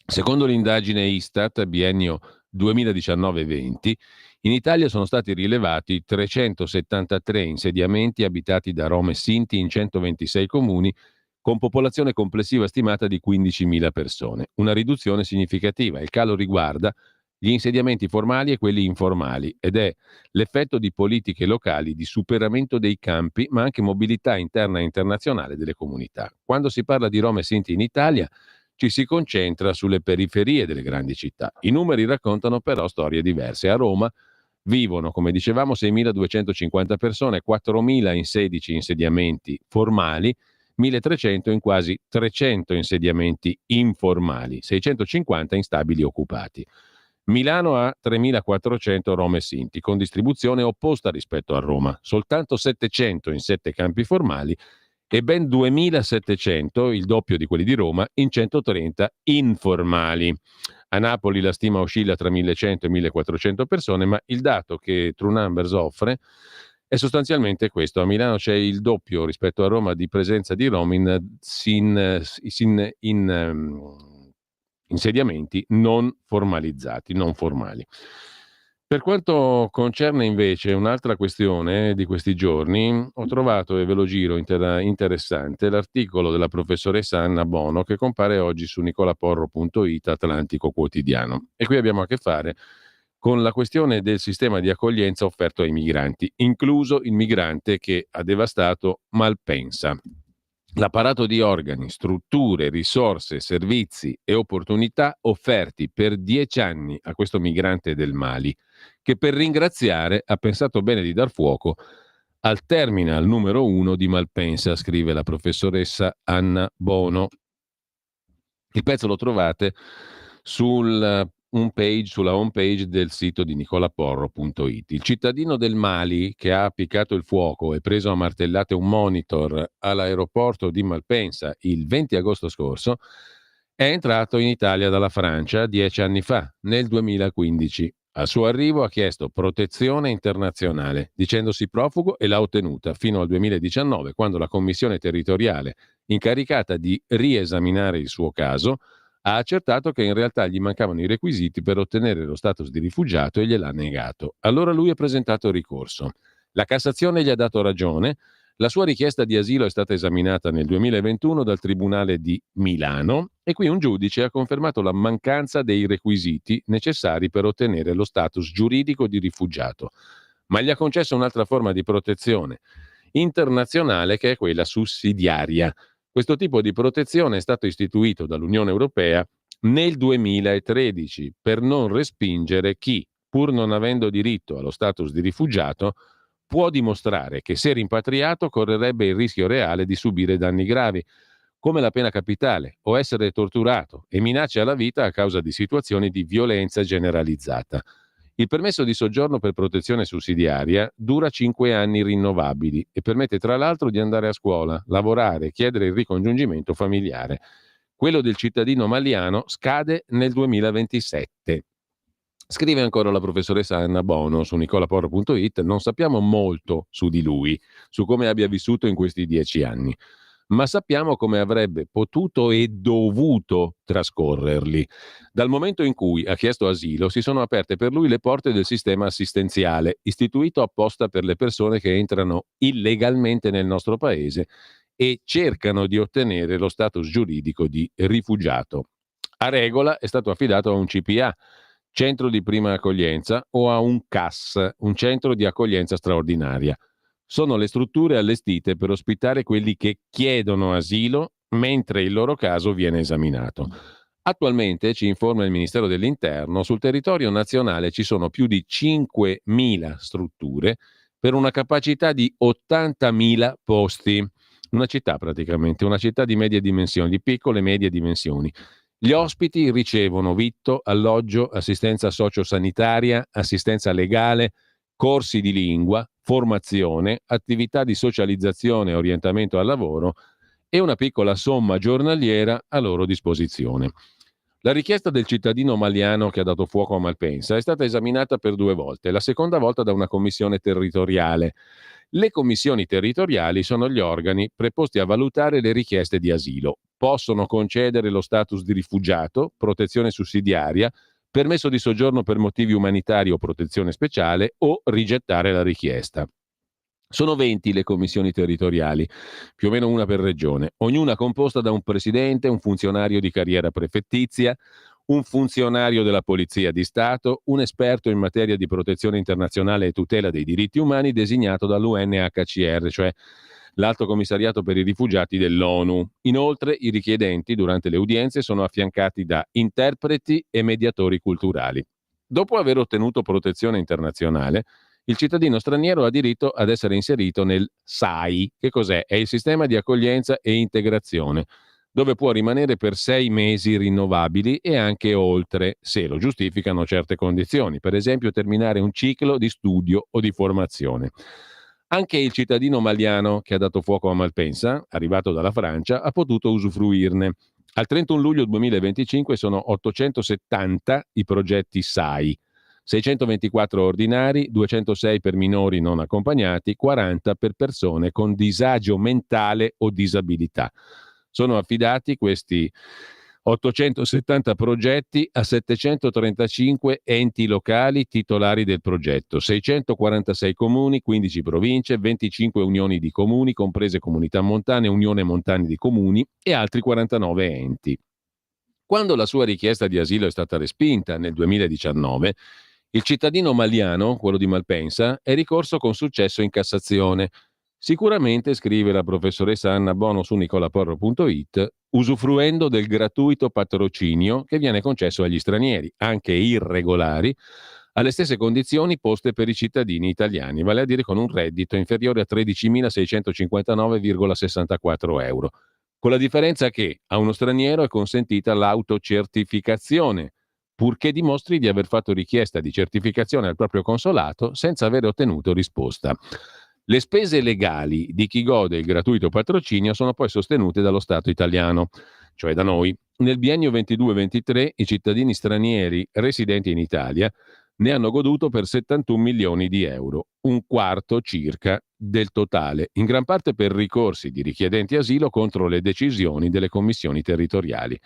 [SPEAKER 1] Secondo l'indagine Istat, biennio 2019-20, in Italia sono stati rilevati 373 insediamenti abitati da Rom e Sinti in 126 comuni, con popolazione complessiva stimata di 15.000 persone. Una riduzione significativa. Il calo riguarda gli insediamenti formali e quelli informali ed è l'effetto di politiche locali di superamento dei campi, ma anche mobilità interna e internazionale delle comunità. Quando si parla di Rom e Sinti in Italia, ci si concentra sulle periferie delle grandi città. I numeri raccontano però storie diverse. A Roma vivono, come dicevamo, 6.250 persone, 4.000 in 16 insediamenti formali, 1.300 in quasi 300 insediamenti informali, 650 in stabili occupati. Milano ha 3.400 Rom e Sinti, con distribuzione opposta rispetto a Roma, soltanto 700 in 7 campi formali e ben 2.700, il doppio di quelli di Roma, in 130 informali. A Napoli la stima oscilla tra 1.100 e 1.400 persone, ma il dato che True Numbers offre è sostanzialmente questo. A Milano c'è il doppio rispetto a Roma di presenza di Rom in insediamenti non formalizzati, non formali. Per quanto concerne invece un'altra questione di questi giorni, ho trovato, e ve lo giro interessante, l'articolo della professoressa Anna Bono che compare oggi su nicolaporro.it, Atlantico Quotidiano. E qui abbiamo a che fare con la questione del sistema di accoglienza offerto ai migranti, incluso il migrante che ha devastato Malpensa. L'apparato di organi, strutture, risorse, servizi e opportunità offerti per 10 anni a questo migrante del Mali, che per ringraziare ha pensato bene di dar fuoco al terminal numero 1 di Malpensa, scrive la professoressa Anna Bono. Il pezzo lo trovate sulla home page del sito di nicolaporro.it. Il cittadino del Mali che ha appiccato il fuoco e preso a martellate un monitor all'aeroporto di Malpensa il 20 agosto scorso è entrato in Italia dalla Francia 10 anni fa, nel 2015. Al suo arrivo ha chiesto protezione internazionale, dicendosi profugo, e l'ha ottenuta fino al 2019, quando la commissione territoriale incaricata di riesaminare il suo caso ha accertato che in realtà gli mancavano i requisiti per ottenere lo status di rifugiato e gliel'ha negato. Allora lui ha presentato ricorso. La Cassazione gli ha dato ragione. La sua richiesta di asilo è stata esaminata nel 2021 dal Tribunale di Milano e qui un giudice ha confermato la mancanza dei requisiti necessari per ottenere lo status giuridico di rifugiato, ma gli ha concesso un'altra forma di protezione internazionale, che è quella sussidiaria. Questo tipo di protezione è stato istituito dall'Unione Europea nel 2013 per non respingere chi, pur non avendo diritto allo status di rifugiato, può dimostrare che se rimpatriato correrebbe il rischio reale di subire danni gravi, come la pena capitale, o essere torturato e minacce alla vita a causa di situazioni di violenza generalizzata. Il permesso di soggiorno per protezione sussidiaria dura 5 anni rinnovabili e permette tra l'altro di andare a scuola, lavorare e chiedere il ricongiungimento familiare. Quello del cittadino maliano scade nel 2027. Scrive ancora la professoressa Anna Bono su nicolaporro.it: non sappiamo molto su di lui, su come abbia vissuto in questi 10 anni, ma sappiamo come avrebbe potuto e dovuto trascorrerli. Dal momento in cui ha chiesto asilo si sono aperte per lui le porte del sistema assistenziale, istituito apposta per le persone che entrano illegalmente nel nostro paese e cercano di ottenere lo status giuridico di rifugiato. A regola è stato affidato a un CPA, centro di prima accoglienza, o a un CAS, un centro di accoglienza straordinaria. Sono le strutture allestite per ospitare quelli che chiedono asilo mentre il loro caso viene esaminato. Attualmente, ci informa il Ministero dell'Interno, sul territorio nazionale ci sono più di 5.000 strutture per una capacità di 80.000 posti. Una città praticamente, una città di medie dimensioni, di piccole e medie dimensioni. Gli ospiti ricevono vitto, alloggio, assistenza sociosanitaria, assistenza legale, corsi di lingua, formazione, attività di socializzazione e orientamento al lavoro e una piccola somma giornaliera a loro disposizione. La richiesta del cittadino maliano che ha dato fuoco a Malpensa è stata esaminata per 2 volte, la seconda volta da una commissione territoriale. Le commissioni territoriali sono gli organi preposti a valutare le richieste di asilo. Possono concedere lo status di rifugiato, protezione sussidiaria, permesso di soggiorno per motivi umanitari o protezione speciale, o rigettare la richiesta. Sono 20 le commissioni territoriali, più o meno una per regione, ognuna composta da un presidente, un funzionario di carriera prefettizia, un funzionario della Polizia di Stato, un esperto in materia di protezione internazionale e tutela dei diritti umani designato dall'UNHCR, cioè l'Alto Commissariato per i Rifugiati dell'ONU. Inoltre, i richiedenti durante le udienze sono affiancati da interpreti e mediatori culturali. Dopo aver ottenuto protezione internazionale, il cittadino straniero ha diritto ad essere inserito nel SAI. Che cos'è? È il sistema di accoglienza e integrazione, dove può rimanere per 6 mesi rinnovabili e anche oltre, se lo giustificano certe condizioni, per esempio terminare un ciclo di studio o di formazione. Anche il cittadino maliano che ha dato fuoco a Malpensa, arrivato dalla Francia, ha potuto usufruirne. Al 31 luglio 2025 sono 870 i progetti SAI, 624 ordinari, 206 per minori non accompagnati, 40 per persone con disagio mentale o disabilità. Sono affidati questi 870 progetti a 735 enti locali titolari del progetto, 646 comuni, 15 province, 25 unioni di comuni, comprese Comunità Montane, Unione Montani di Comuni e altri 49 enti. Quando la sua richiesta di asilo è stata respinta nel 2019, il cittadino maliano, quello di Malpensa, è ricorso con successo in Cassazione. Sicuramente, scrive la professoressa Anna Bono su nicolaporro.it, usufruendo del gratuito patrocinio che viene concesso agli stranieri, anche irregolari, alle stesse condizioni poste per i cittadini italiani, vale a dire con un reddito inferiore a 13.659,64 euro, con la differenza che a uno straniero è consentita l'autocertificazione, purché dimostri di aver fatto richiesta di certificazione al proprio consolato senza aver ottenuto risposta. Le spese legali di chi gode il gratuito patrocinio sono poi sostenute dallo Stato italiano, cioè da noi. Nel biennio 22-23 i cittadini stranieri residenti in Italia ne hanno goduto per 71 milioni di euro, un quarto circa del totale, in gran parte per ricorsi di richiedenti asilo contro le decisioni delle commissioni territoriali.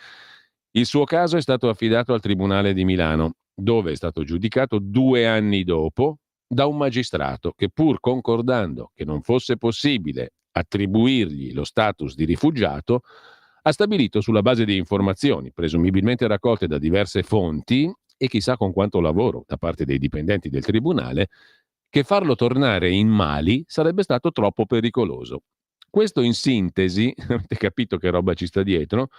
[SPEAKER 1] Il suo caso è stato affidato al Tribunale di Milano, dove è stato giudicato 2 anni dopo da un magistrato che, pur concordando che non fosse possibile attribuirgli lo status di rifugiato, ha stabilito sulla base di informazioni, presumibilmente raccolte da diverse fonti e chissà con quanto lavoro da parte dei dipendenti del tribunale, che farlo tornare in Mali sarebbe stato troppo pericoloso. Questo in sintesi, avete capito che roba ci sta dietro,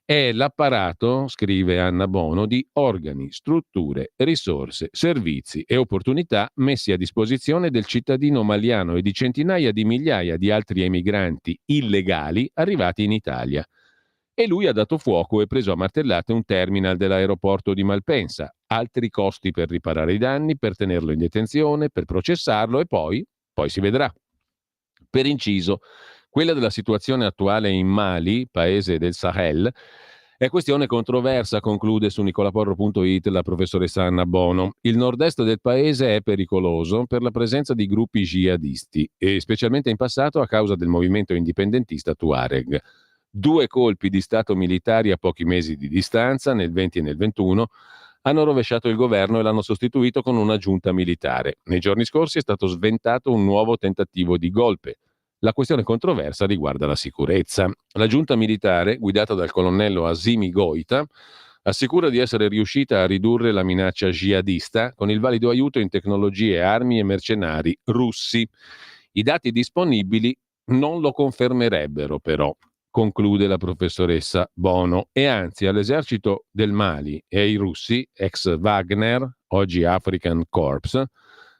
[SPEAKER 1] è l'apparato, scrive Anna Bono, di organi, strutture, risorse, servizi e opportunità messi a disposizione del cittadino maliano e di centinaia di migliaia di altri emigranti illegali arrivati in Italia. E lui ha dato fuoco e preso a martellate un terminal dell'aeroporto di Malpensa, altri costi per riparare i danni, per tenerlo in detenzione, per processarlo e poi si vedrà. Per inciso, quella della situazione attuale in Mali, paese del Sahel, è questione controversa, conclude su nicolaporro.it la professoressa Anna Bono. Il nord-est del paese è pericoloso per la presenza di gruppi jihadisti e specialmente in passato a causa del movimento indipendentista Tuareg. 2 colpi di stato militari a pochi mesi di distanza, nel 20 e nel 21, hanno rovesciato il governo e l'hanno sostituito con una giunta militare. Nei giorni scorsi è stato sventato un nuovo tentativo di golpe. La questione controversa riguarda la sicurezza. La giunta militare, guidata dal colonnello Assimi Goita, assicura di essere riuscita a ridurre la minaccia jihadista con il valido aiuto in tecnologie, armi e mercenari russi. I dati disponibili non lo confermerebbero, però, conclude la professoressa Bono, e anzi all'esercito del Mali e ai russi, ex Wagner, oggi African Corps,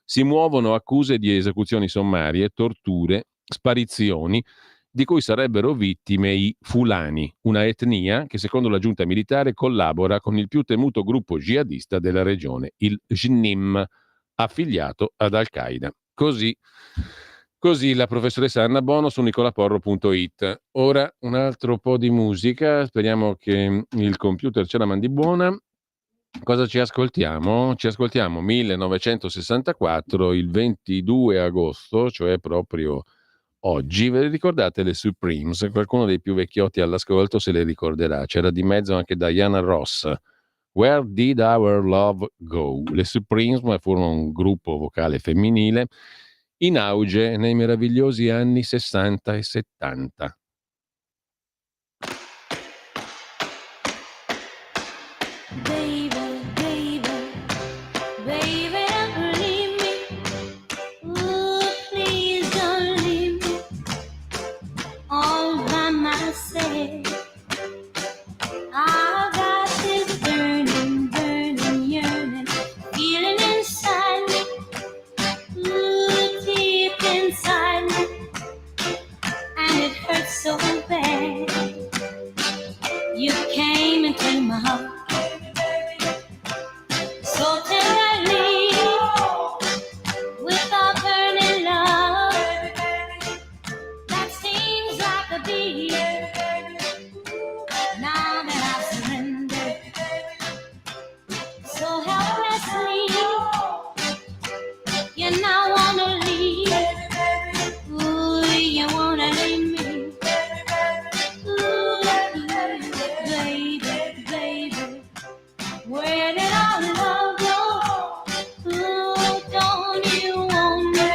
[SPEAKER 1] si muovono accuse di esecuzioni sommarie, torture, sparizioni, di cui sarebbero vittime i Fulani, una etnia che secondo la giunta militare collabora con il più temuto gruppo jihadista della regione, il JNIM, affiliato ad Al-Qaeda. Così la professoressa Anna Bono su nicolaporro.it. Ora un altro po' di musica, speriamo che il computer ce la mandi buona. Cosa ci ascoltiamo? Ci ascoltiamo 1964, il 22 agosto, cioè proprio oggi. Ve le ricordate le Supremes? Qualcuno dei più vecchiotti all'ascolto se le ricorderà. C'era di mezzo anche Diana Ross. Where Did Our Love Go? Le Supremes furono un gruppo vocale femminile in auge nei meravigliosi anni 60 e 70.
[SPEAKER 5] So bad, you came into my heart so tenderly, with a burning love that seems like a bee. Now that I've surrendered so helplessly, you now wanna leave. Ooh, you wanna leave me. Where did our love go? Ooh, don't you want me?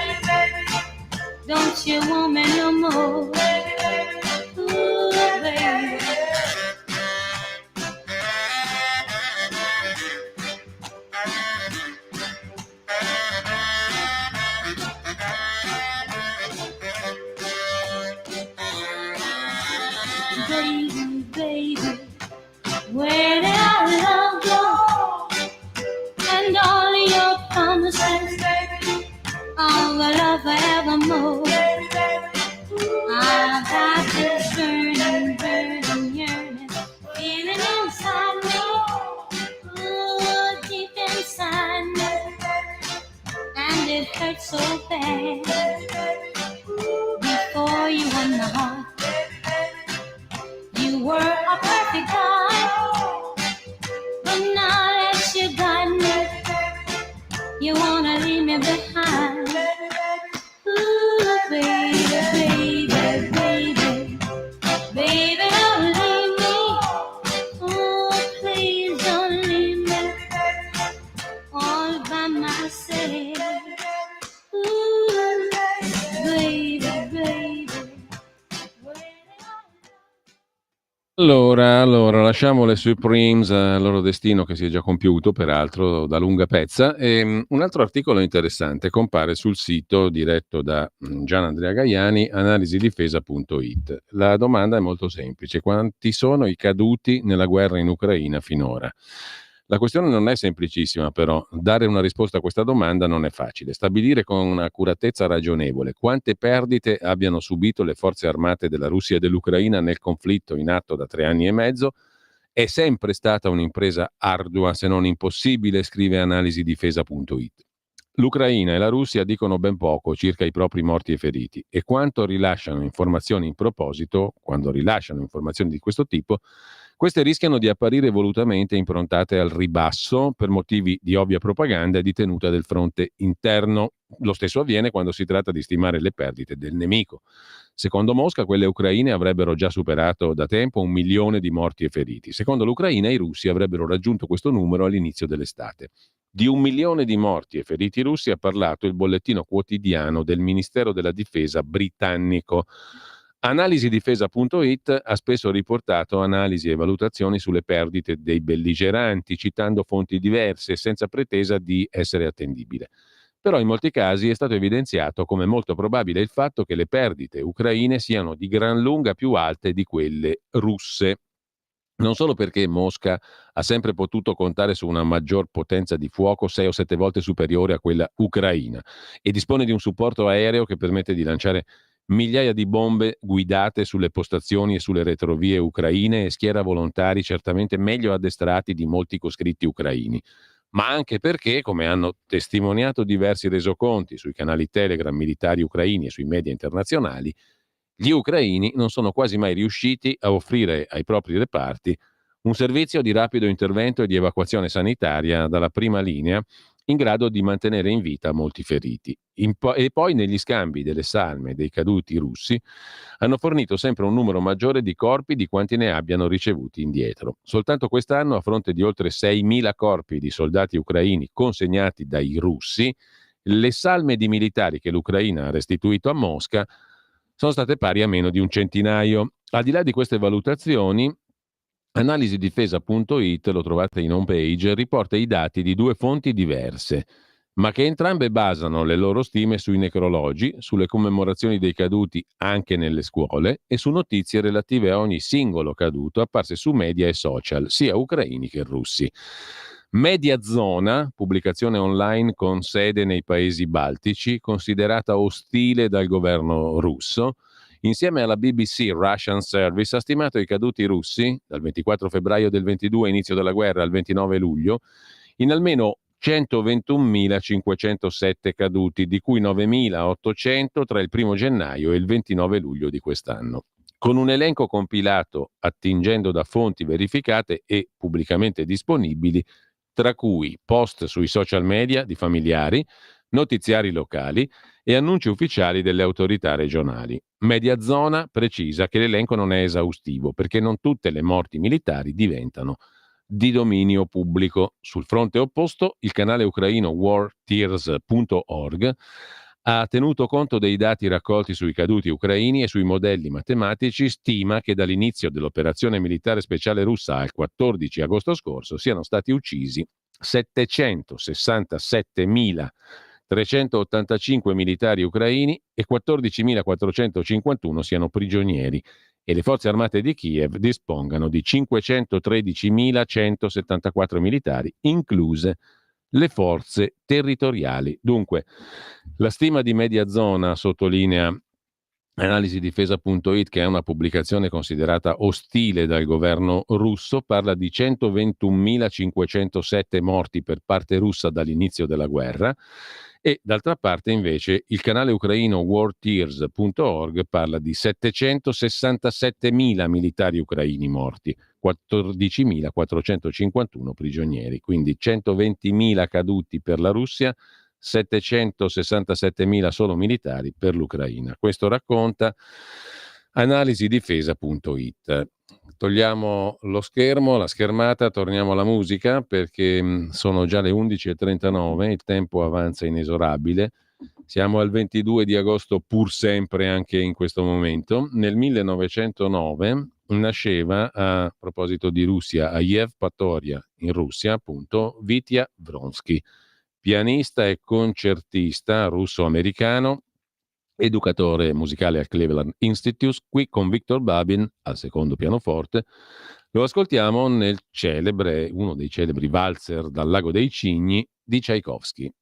[SPEAKER 5] Don't you want me no more? Ooh, baby. Baby, baby, where did our love go? And all your promises of a love forevermore. I've got this burning, burning yearning feeling inside me, ooh, deep inside me, and it hurts so bad. Before you won the heart, you were a perfect guy, but now that you got me,
[SPEAKER 1] Allora, lasciamo le Supremes al loro destino che si è già compiuto, peraltro, da lunga pezza. Un altro articolo interessante compare sul sito diretto da Gian Andrea Gaiani, analisidifesa.it. La domanda è molto semplice: quanti sono i caduti nella guerra in Ucraina finora? La questione non è semplicissima, però dare una risposta a questa domanda non è facile. Stabilire con un'accuratezza ragionevole quante perdite abbiano subito le forze armate della Russia e dell'Ucraina nel conflitto in atto da 3 anni e mezzo è sempre stata un'impresa ardua, se non impossibile, scrive analisidifesa.it. L'Ucraina e la Russia dicono ben poco circa i propri morti e feriti e quanto rilasciano informazioni in proposito, quando rilasciano informazioni di questo tipo, queste rischiano di apparire volutamente improntate al ribasso per motivi di ovvia propaganda e di tenuta del fronte interno. Lo stesso avviene quando si tratta di stimare le perdite del nemico. Secondo Mosca, quelle ucraine avrebbero già superato da tempo 1 milione di morti e feriti. Secondo l'Ucraina, i russi avrebbero raggiunto questo numero all'inizio dell'estate. Di 1 milione di morti e feriti russi ha parlato il bollettino quotidiano del Ministero della Difesa britannico. Analisidifesa.it ha spesso riportato analisi e valutazioni sulle perdite dei belligeranti, citando fonti diverse, senza pretesa di essere attendibile. Però in molti casi è stato evidenziato come molto probabile il fatto che le perdite ucraine siano di gran lunga più alte di quelle russe. Non solo perché Mosca ha sempre potuto contare su una maggior potenza di fuoco 6 o 7 volte superiore a quella ucraina e dispone di un supporto aereo che permette di lanciare migliaia di bombe guidate sulle postazioni e sulle retrovie ucraine e schiera volontari certamente meglio addestrati di molti coscritti ucraini, ma anche perché, come hanno testimoniato diversi resoconti sui canali Telegram militari ucraini e sui media internazionali, gli ucraini non sono quasi mai riusciti a offrire ai propri reparti un servizio di rapido intervento e di evacuazione sanitaria dalla prima linea in grado di mantenere in vita molti feriti. E poi negli scambi delle salme dei caduti russi hanno fornito sempre un numero maggiore di corpi di quanti ne abbiano ricevuti indietro. Soltanto quest'anno, a fronte di oltre 6.000 corpi di soldati ucraini consegnati dai russi, le salme di militari che l'Ucraina ha restituito a Mosca sono state pari a meno di un centinaio. Al di là di queste valutazioni, analisidifesa.it, lo trovate in home page, riporta i dati di 2 fonti diverse, ma che entrambe basano le loro stime sui necrologi, sulle commemorazioni dei caduti anche nelle scuole e su notizie relative a ogni singolo caduto apparse su media e social, sia ucraini che russi. Mediazona, pubblicazione online con sede nei paesi baltici, considerata ostile dal governo russo, insieme alla BBC Russian Service ha stimato i caduti russi, dal 24 febbraio del 22, inizio della guerra, al 29 luglio, in almeno 121.507 caduti, di cui 9.800 tra il 1 gennaio e il 29 luglio di quest'anno. Con un elenco compilato attingendo da fonti verificate e pubblicamente disponibili, tra cui post sui social media di familiari, notiziari locali e annunci ufficiali delle autorità regionali. Mediazona precisa che l'elenco non è esaustivo perché non tutte le morti militari diventano di dominio pubblico. Sul fronte opposto, il canale ucraino wartears.org ha tenuto conto dei dati raccolti sui caduti ucraini e sui modelli matematici, stima che dall'inizio dell'operazione militare speciale russa al 14 agosto scorso siano stati uccisi 767.385 militari ucraini e 14.451 siano prigionieri e le forze armate di Kiev dispongano di 513.174 militari, incluse le forze territoriali. Dunque, la stima di Mediazona, sottolinea analisidifesa.it, che è una pubblicazione considerata ostile dal governo russo, parla di 121.507 morti per parte russa dall'inizio della guerra e d'altra parte invece il canale ucraino wartears.org parla di 767.000 militari ucraini morti, 14.451 prigionieri, quindi 120.000 caduti per la Russia, 767.000 solo militari per l'Ucraina. Questo racconta analisidifesa.it. Togliamo lo schermo, la schermata, torniamo alla musica perché sono già le 11:39, il tempo avanza inesorabile. Siamo al 22 di agosto pur sempre anche in questo momento. Nel 1909 nasceva, a proposito di Russia, a Yevpatoria in Russia, appunto, Vitya Vronsky, pianista e concertista russo-americano, educatore musicale al Cleveland Institute, qui con Victor Babin al secondo pianoforte. Lo ascoltiamo nel celebre, uno dei celebri valzer dal Lago dei Cigni di Tchaikovsky.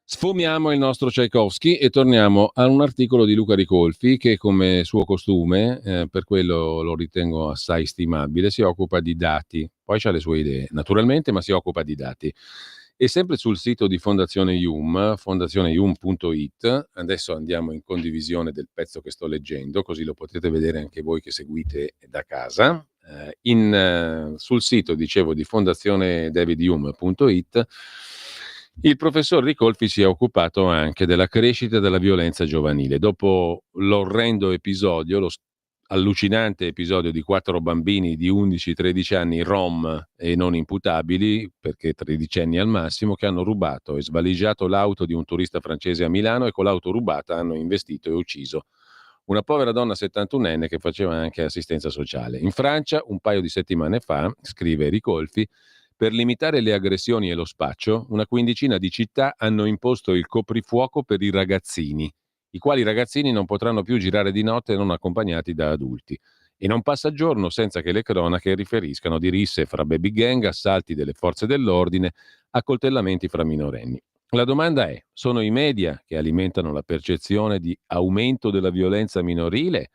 [SPEAKER 1] Sfumiamo il nostro Tchaikovsky e torniamo a un articolo di Luca Ricolfi che, come suo costume, per quello lo ritengo assai stimabile, si occupa di dati. Poi ha le sue idee, naturalmente, ma si occupa di dati. E sempre sul sito di Fondazione IUM, fondazioneium.it, adesso andiamo in condivisione del pezzo che sto leggendo, così lo potete vedere anche voi che seguite da casa. Sul sito, dicevo, di fondazionedavidium.it, il professor Ricolfi si è occupato anche della crescita della violenza giovanile. Dopo l'orrendo episodio, allucinante episodio di 4 bambini di 11-13 anni rom e non imputabili, perché 13enni al massimo, che hanno rubato e svaligiato l'auto di un turista francese a Milano e con l'auto rubata hanno investito e ucciso una povera donna 71enne che faceva anche assistenza sociale. In Francia, un paio di settimane fa, scrive Ricolfi, per limitare le aggressioni e lo spaccio, una quindicina di città hanno imposto il coprifuoco per i ragazzini. i quali ragazzini non potranno più girare di notte non accompagnati da adulti. E non passa giorno senza che le cronache riferiscano di risse fra baby gang, assalti delle forze dell'ordine, accoltellamenti fra minorenni. La domanda è: sono i media che alimentano la percezione di aumento della violenza minorile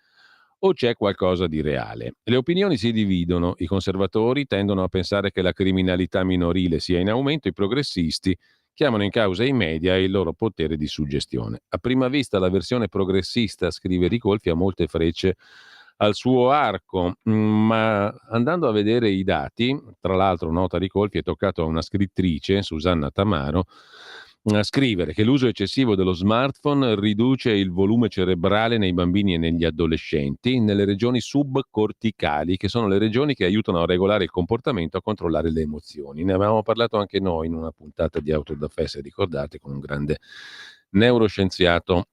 [SPEAKER 1] o c'è qualcosa di reale? Le opinioni si dividono, i conservatori tendono a pensare che la criminalità minorile sia in aumento, i progressisti chiamano in causa i media e il loro potere di suggestione. A prima vista la versione progressista, scrive Ricolfi, ha molte frecce al suo arco, ma andando a vedere i dati, tra l'altro nota Ricolfi, è toccato a una scrittrice, Susanna Tamaro, a scrivere che l'uso eccessivo dello smartphone riduce il volume cerebrale nei bambini e negli adolescenti nelle regioni subcorticali, che sono le regioni che aiutano a regolare il comportamento e a controllare le emozioni. Ne avevamo parlato anche noi in una puntata di Autodafè, se ricordate, con un grande neuroscienziato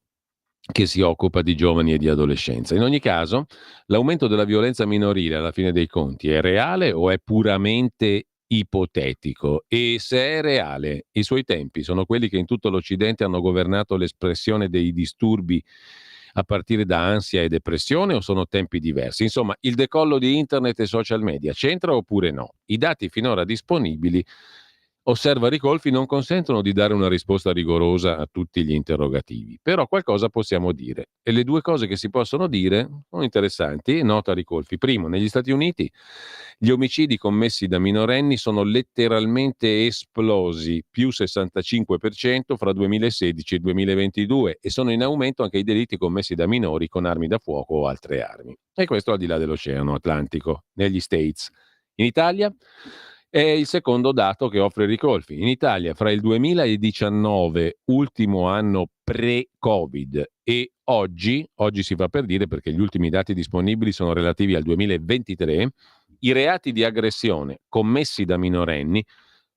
[SPEAKER 1] che si occupa di giovani e di adolescenza. In ogni caso, l'aumento della violenza minorile alla fine dei conti è reale o è puramente ipotetico? E se è reale, i suoi tempi sono quelli che in tutto l'Occidente hanno governato l'espressione dei disturbi a partire da ansia e depressione o sono tempi diversi? Insomma, il decollo di internet e social media c'entra oppure no? I dati finora disponibili, osserva Ricolfi, non consentono di dare una risposta rigorosa a tutti gli interrogativi, però qualcosa possiamo dire. E le due cose che si possono dire sono interessanti, nota Ricolfi. Primo, negli Stati Uniti gli omicidi commessi da minorenni sono letteralmente esplosi, più 65% fra 2016 e 2022, e sono in aumento anche i delitti commessi da minori con armi da fuoco o altre armi. E questo al di là dell'Oceano Atlantico, negli States. In Italia è il secondo dato che offre Ricolfi. In Italia, fra il 2019, ultimo anno pre-Covid, e oggi si fa per dire perché gli ultimi dati disponibili sono relativi al 2023, i reati di aggressione commessi da minorenni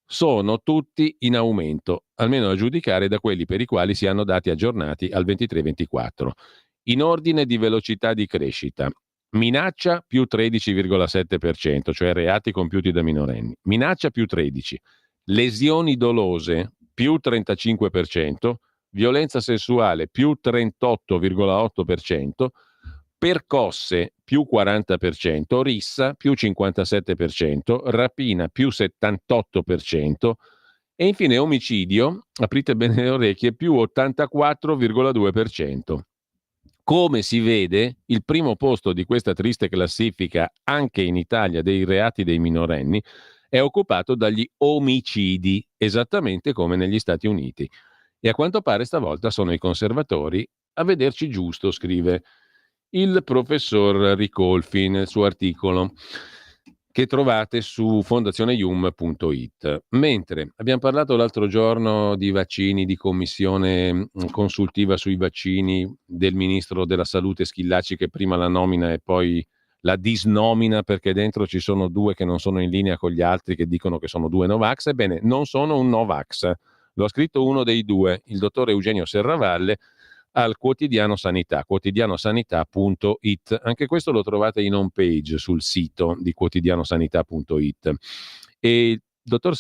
[SPEAKER 1] sono tutti in aumento, almeno a giudicare da quelli per i quali si hanno dati aggiornati al 23-24. In ordine di velocità di crescita: minaccia più 13,7%, cioè reati compiuti da minorenni. Minaccia più 13%, lesioni dolose più 35%, violenza sessuale più 38,8%, percosse più 40%, rissa più 57%, rapina più 78% e infine omicidio, aprite bene le orecchie, più 84,2%. Come si vede, il primo posto di questa triste classifica, anche in Italia, dei reati dei minorenni, è occupato dagli omicidi, esattamente come negli Stati Uniti. E a quanto pare stavolta sono i conservatori a vederci giusto, scrive il professor Ricolfi nel suo articolo che trovate su fondazioneium.it. Mentre abbiamo parlato l'altro giorno di vaccini, di commissione consultiva sui vaccini del ministro della salute Schillaci, che prima la nomina e poi la disnomina perché dentro ci sono due che non sono in linea con gli altri che dicono che sono due Novax. Ebbene, non sono un Novax, lo ha scritto uno dei due, il dottor Eugenio Serravalle, al quotidiano Sanità, quotidianosanità.it. Anche questo lo trovate in home page sul sito di quotidianosanità.it. E il dottor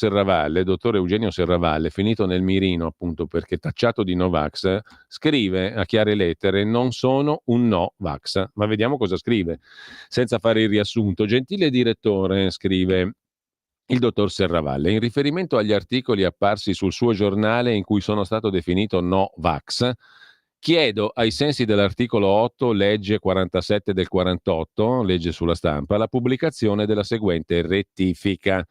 [SPEAKER 1] Eugenio Serravalle, finito nel mirino appunto perché tacciato di Novax, scrive a chiare lettere: non sono un Novax. Ma vediamo cosa scrive, senza fare il riassunto. Gentile direttore, scrive il dottor Serravalle, in riferimento agli articoli apparsi sul suo giornale in cui sono stato definito Novax, chiedo, ai sensi dell'articolo 8, legge 47 del 48, legge sulla stampa, la pubblicazione della seguente rettifica.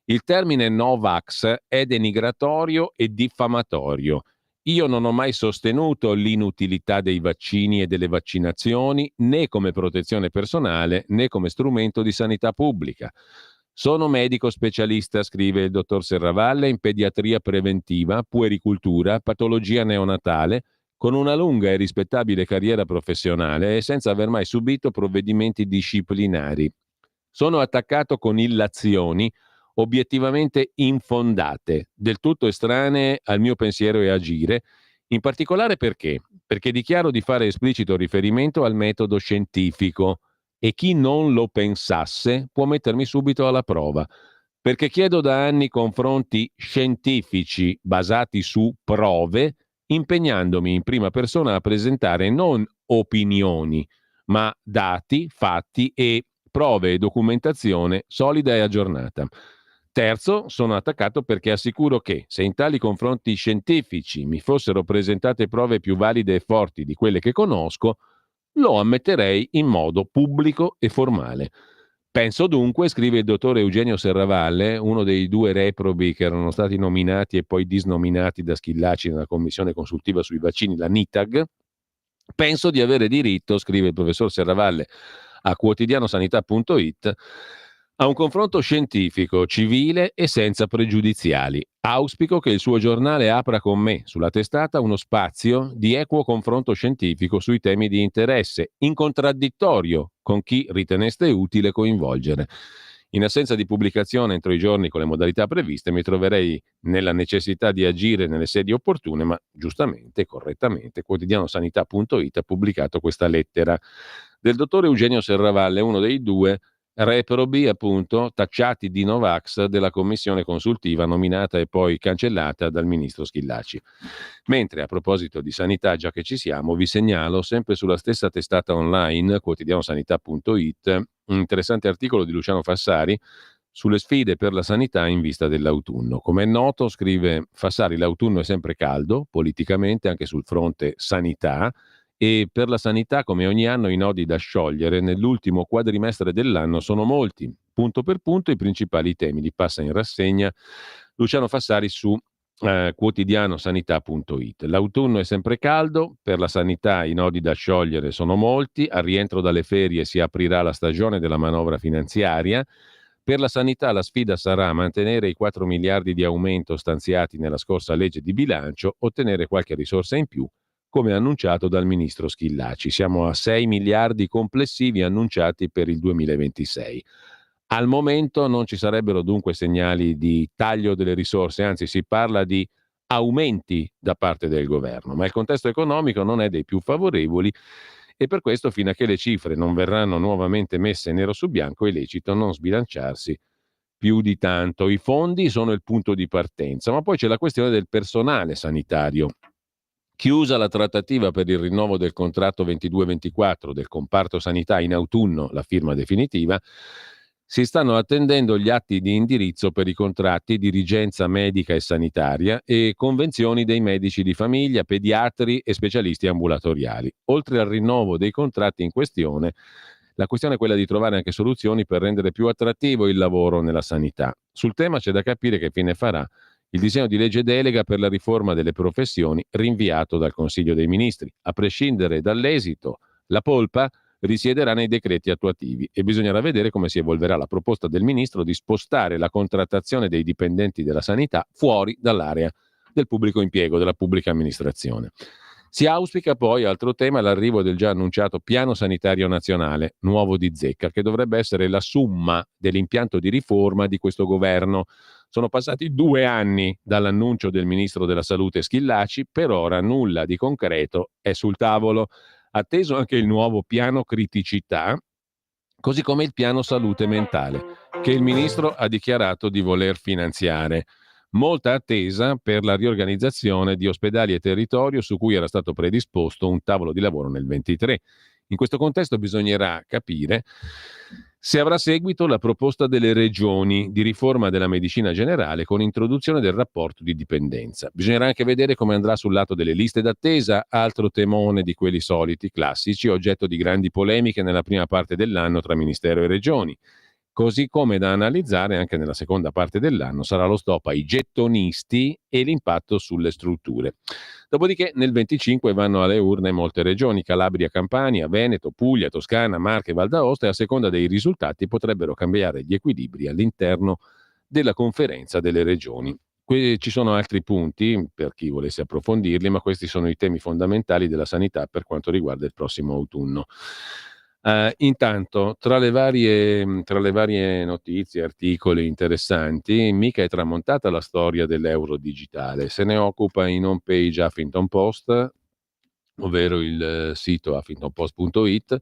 [SPEAKER 1] Il termine Novax è denigratorio e diffamatorio. Io non ho mai sostenuto l'inutilità dei vaccini e delle vaccinazioni, né come protezione personale, né come strumento di sanità pubblica. Sono medico specialista, scrive il dottor Serravalle, in pediatria preventiva, puericultura, patologia neonatale, con una lunga e rispettabile carriera professionale e senza aver mai subito provvedimenti disciplinari. Sono attaccato con illazioni obiettivamente infondate, del tutto estranee al mio pensiero e agire, in particolare perché dichiaro di fare esplicito riferimento al metodo scientifico e chi non lo pensasse può mettermi subito alla prova, perché chiedo da anni confronti scientifici basati su prove impegnandomi in prima persona a presentare non opinioni, ma dati, fatti e prove e documentazione solida e aggiornata. Terzo, sono attaccato perché assicuro che se in tali confronti scientifici mi fossero presentate prove più valide e forti di quelle che conosco, lo ammetterei in modo pubblico e formale. Penso dunque, scrive il dottore Eugenio Serravalle, uno dei 2 reprobi che erano stati nominati e poi disnominati da Schillaci nella commissione consultiva sui vaccini, la NITAG, penso di avere diritto, scrive il professor Serravalle a quotidianosanità.it, a un confronto scientifico, civile e senza pregiudiziali. Auspico che il suo giornale apra con me, sulla testata, uno spazio di equo confronto scientifico sui temi di interesse, in contraddittorio con chi riteneste utile coinvolgere. In assenza di pubblicazione entro i giorni con le modalità previste, mi troverei nella necessità di agire nelle sedi opportune, ma giustamente, correttamente, quotidianosanità.it ha pubblicato questa lettera del dottore Eugenio Serravalle, uno dei 2 reprobi, appunto, tacciati di Novax della commissione consultiva nominata e poi cancellata dal ministro Schillaci. Mentre a proposito di sanità, già che ci siamo, vi segnalo sempre sulla stessa testata online, quotidianosanità.it, un interessante articolo di Luciano Fassari sulle sfide per la sanità in vista dell'autunno. Come è noto, scrive Fassari, l'autunno è sempre caldo, politicamente, anche sul fronte sanità, e per la sanità, come ogni anno, i nodi da sciogliere nell'ultimo quadrimestre dell'anno sono molti. Punto per punto i principali temi li passa in rassegna Luciano Fassari su quotidianosanità.it. L'autunno è sempre caldo, per la sanità i nodi da sciogliere sono molti, al rientro dalle ferie si aprirà la stagione della manovra finanziaria. Per la sanità la sfida sarà mantenere i 4 miliardi di aumento stanziati nella scorsa legge di bilancio, ottenere qualche risorsa in più, come annunciato dal ministro Schillaci. Siamo a 6 miliardi complessivi annunciati per il 2026. Al momento non ci sarebbero dunque segnali di taglio delle risorse, anzi si parla di aumenti da parte del governo, ma il contesto economico non è dei più favorevoli e per questo, fino a che le cifre non verranno nuovamente messe nero su bianco, è lecito non sbilanciarsi più di tanto. I fondi sono il punto di partenza, ma poi c'è la questione del personale sanitario. Chiusa la trattativa per il rinnovo del contratto 22-24 del comparto sanità in autunno, la firma definitiva, si stanno attendendo gli atti di indirizzo per i contratti dirigenza medica e sanitaria e convenzioni dei medici di famiglia, pediatri e specialisti ambulatoriali. Oltre al rinnovo dei contratti in questione, la questione è quella di trovare anche soluzioni per rendere più attrattivo il lavoro nella sanità. Sul tema c'è da capire che fine farà il disegno di legge delega per la riforma delle professioni rinviato dal Consiglio dei Ministri. A prescindere dall'esito, la polpa risiederà nei decreti attuativi e bisognerà vedere come si evolverà la proposta del Ministro di spostare la contrattazione dei dipendenti della sanità fuori dall'area del pubblico impiego, della pubblica amministrazione. Si auspica poi, altro tema, l'arrivo del già annunciato Piano Sanitario Nazionale, nuovo di zecca, che dovrebbe essere la summa dell'impianto di riforma di questo governo. Sono passati 2 anni dall'annuncio del ministro della Salute Schillaci, per ora nulla di concreto è sul tavolo. Atteso anche il nuovo piano criticità, così come il piano salute mentale, che il ministro ha dichiarato di voler finanziare. Molta attesa per la riorganizzazione di ospedali e territorio su cui era stato predisposto un tavolo di lavoro nel 23. In questo contesto bisognerà capire se avrà seguito la proposta delle regioni di riforma della medicina generale con introduzione del rapporto di dipendenza. Bisognerà anche vedere come andrà sul lato delle liste d'attesa, altro temone di quelli soliti, classici, oggetto di grandi polemiche nella prima parte dell'anno tra Ministero e regioni. Così come da analizzare anche nella seconda parte dell'anno sarà lo stop ai gettonisti e l'impatto sulle strutture. Dopodiché nel 25 vanno alle urne molte regioni, Calabria, Campania, Veneto, Puglia, Toscana, Marche, Val d'Aosta, e a seconda dei risultati potrebbero cambiare gli equilibri all'interno della conferenza delle regioni. Ci sono altri punti per chi volesse approfondirli, ma questi sono i temi fondamentali della sanità per quanto riguarda il prossimo autunno. Intanto, tra le varie notizie, articoli interessanti, mica è tramontata la storia dell'euro digitale. Se ne occupa in home page Huffington Post, ovvero il sito huffingtonpost.it.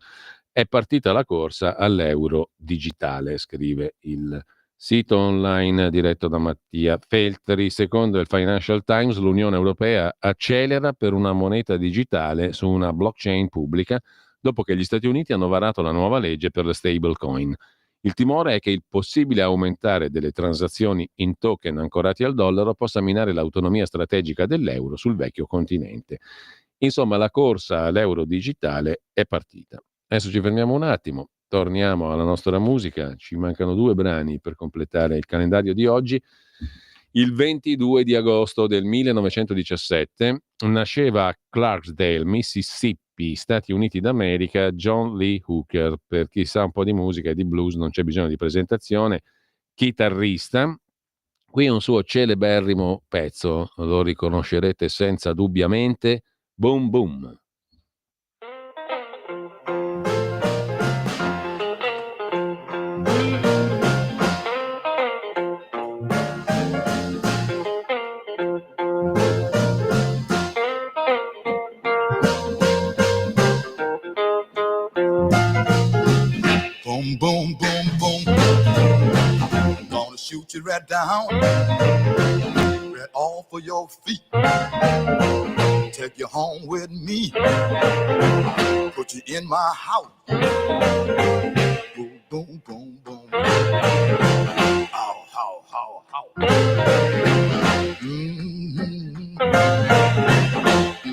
[SPEAKER 1] È partita la corsa all'euro digitale, scrive il Sito online diretto da Mattia Feltri. Secondo il Financial Times, l'Unione Europea accelera per una moneta digitale su una blockchain pubblica dopo che gli Stati Uniti hanno varato la nuova legge per le stablecoin. Il timore è che il possibile aumentare delle transazioni in token ancorati al dollaro possa minare l'autonomia strategica dell'euro sul vecchio continente. Insomma, la corsa all'euro digitale è partita. Adesso ci fermiamo un attimo, torniamo alla nostra musica, ci mancano 2 brani per completare il calendario di oggi. Il 22 di agosto del 1917 nasceva a Clarksdale, Mississippi, Stati Uniti d'America, John Lee Hooker. Per chi sa un po' di musica e di blues non c'è bisogno di presentazione, chitarrista. Qui è un suo celeberrimo pezzo, lo riconoscerete senza dubbiamente, Boom Boom.
[SPEAKER 6] Boom, boom, boom, boom. I'm gonna shoot you right down, right off of your feet. Take you home with me, put you in my house. Boom, boom, boom, boom. Ow, how, how, how. Mm-hmm.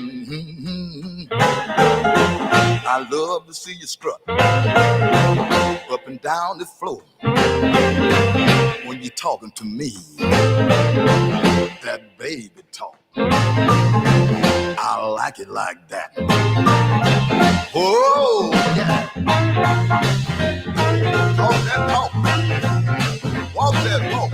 [SPEAKER 6] Mm-hmm. I love to see you strut up and down the floor when you're talking to me. That baby talk, I like it like that. Oh, yeah. Talk that talk. Walk that walk.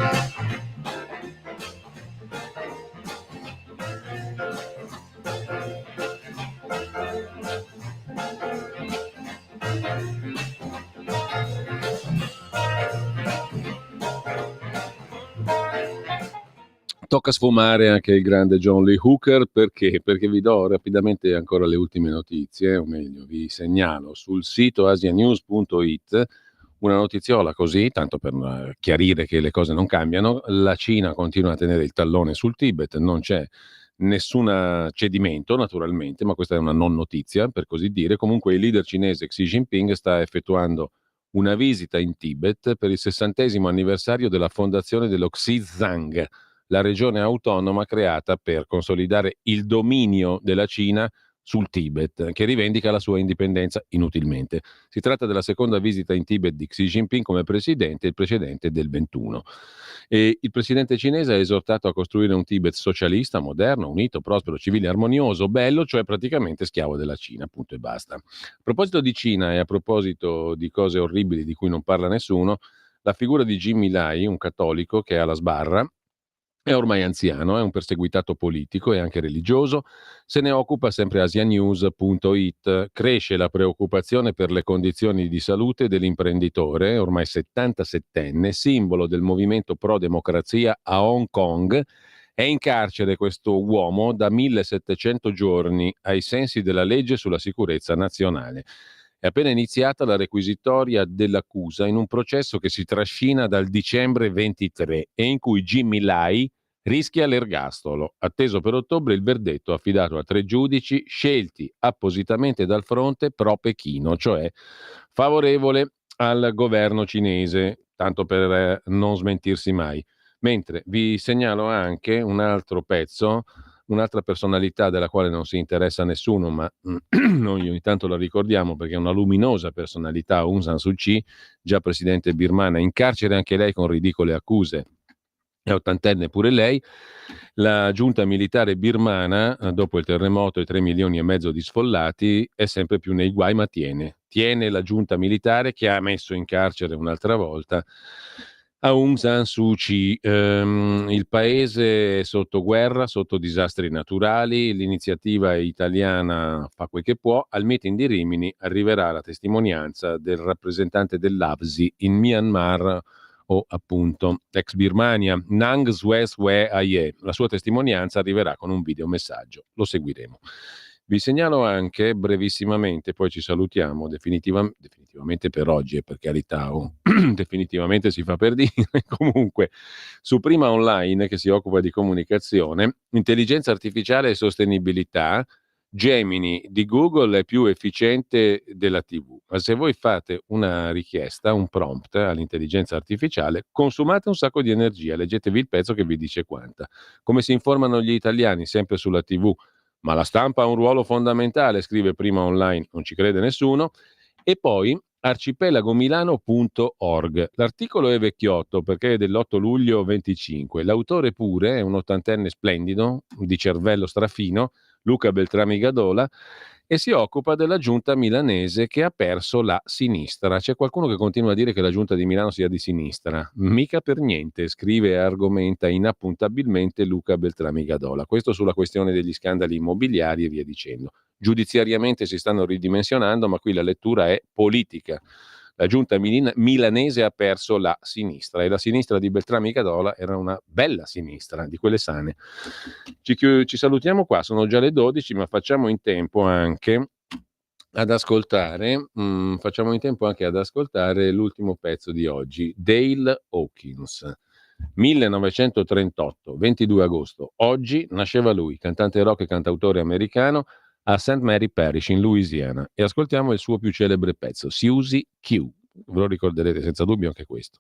[SPEAKER 1] Tocca sfumare anche il grande John Lee Hooker, perché? Perché vi do rapidamente ancora le ultime notizie, o meglio vi segnalo sul sito asianews.it una notiziola così, tanto per chiarire che le cose non cambiano. La Cina continua a tenere il tallone sul Tibet, non c'è nessun cedimento naturalmente, ma questa è una non notizia per così dire. Comunque il leader cinese Xi Jinping sta effettuando una visita in Tibet per il 60° anniversario della fondazione dello Xizang, la regione autonoma creata per consolidare il dominio della Cina sul Tibet, che rivendica la sua indipendenza inutilmente. Si tratta della seconda visita in Tibet di Xi Jinping come presidente, il precedente del 21. E il presidente cinese ha esortato a costruire un Tibet socialista, moderno, unito, prospero, civile, armonioso, bello, cioè praticamente schiavo della Cina, punto e basta. A proposito di Cina e a proposito di cose orribili di cui non parla nessuno, la figura di Jimmy Lai, un cattolico che ha la sbarra, è ormai anziano, è un perseguitato politico e anche religioso, se ne occupa sempre asianews.it. Cresce la preoccupazione per le condizioni di salute dell'imprenditore, ormai 77enne, simbolo del movimento pro-democrazia a Hong Kong. È in carcere questo uomo da 1700 giorni, ai sensi della legge sulla sicurezza nazionale. È appena iniziata la requisitoria dell'accusa in un processo che si trascina dal dicembre 23 e in cui Jimmy Lai rischia l'ergastolo. Atteso per ottobre il verdetto affidato a 3 giudici scelti appositamente dal fronte pro-Pechino, cioè favorevole al governo cinese, tanto per non smentirsi mai. Mentre vi segnalo anche un altro pezzo, un'altra personalità della quale non si interessa nessuno, ma noi ogni tanto la ricordiamo perché è una luminosa personalità, Aung San Suu Kyi, già presidente birmana, in carcere anche lei con ridicole accuse. È ottantenne pure lei. La giunta militare birmana, dopo il terremoto e 3,5 milioni di sfollati, è sempre più nei guai, ma tiene la giunta militare che ha messo in carcere un'altra volta Aung San Suu Kyi. Il paese è sotto guerra, sotto disastri naturali, l'iniziativa italiana fa quel che può. Al meeting di Rimini arriverà la testimonianza del rappresentante dell'AVSI in Myanmar, o appunto ex Birmania, Nang Swe Swe Aye. La sua testimonianza arriverà con un videomessaggio, lo seguiremo. Vi segnalo anche brevissimamente, poi ci salutiamo definitivamente per oggi, e per carità, definitivamente si fa per dire, comunque, su Prima Online, che si occupa di comunicazione, intelligenza artificiale e sostenibilità. Gemini di Google è più efficiente della TV, ma se voi fate una richiesta, un prompt all'intelligenza artificiale, consumate un sacco di energia. Leggetevi il pezzo che vi dice quanta. Come si informano gli italiani sempre sulla TV, ma la stampa ha un ruolo fondamentale, scrive Prima Online, non ci crede nessuno. E poi arcipelagomilano.org. L'articolo è vecchiotto perché è dell'8 luglio 25. L'autore pure è un ottantenne splendido, di cervello strafino, Luca Beltrami Gadola, e si occupa della giunta milanese che ha perso la sinistra. C'è qualcuno che continua a dire che la giunta di Milano sia di sinistra. Mica per niente, scrive e argomenta inappuntabilmente Luca Beltrami Gadola. Questo sulla questione degli scandali immobiliari e via dicendo. Giudiziariamente si stanno ridimensionando, ma qui la lettura è politica. La giunta milanese ha perso la sinistra, e la sinistra di Beltrami Gadola era una bella sinistra, di quelle sane. Ci salutiamo qua, sono già le 12, ma facciamo in tempo anche ad ascoltare l'ultimo pezzo di oggi, Dale Hawkins. 1938, 22 agosto. Oggi nasceva lui, cantante rock e cantautore americano, a St. Mary Parish in Louisiana, e ascoltiamo il suo più celebre pezzo, Susie Q. Ve lo ricorderete senza dubbio anche questo.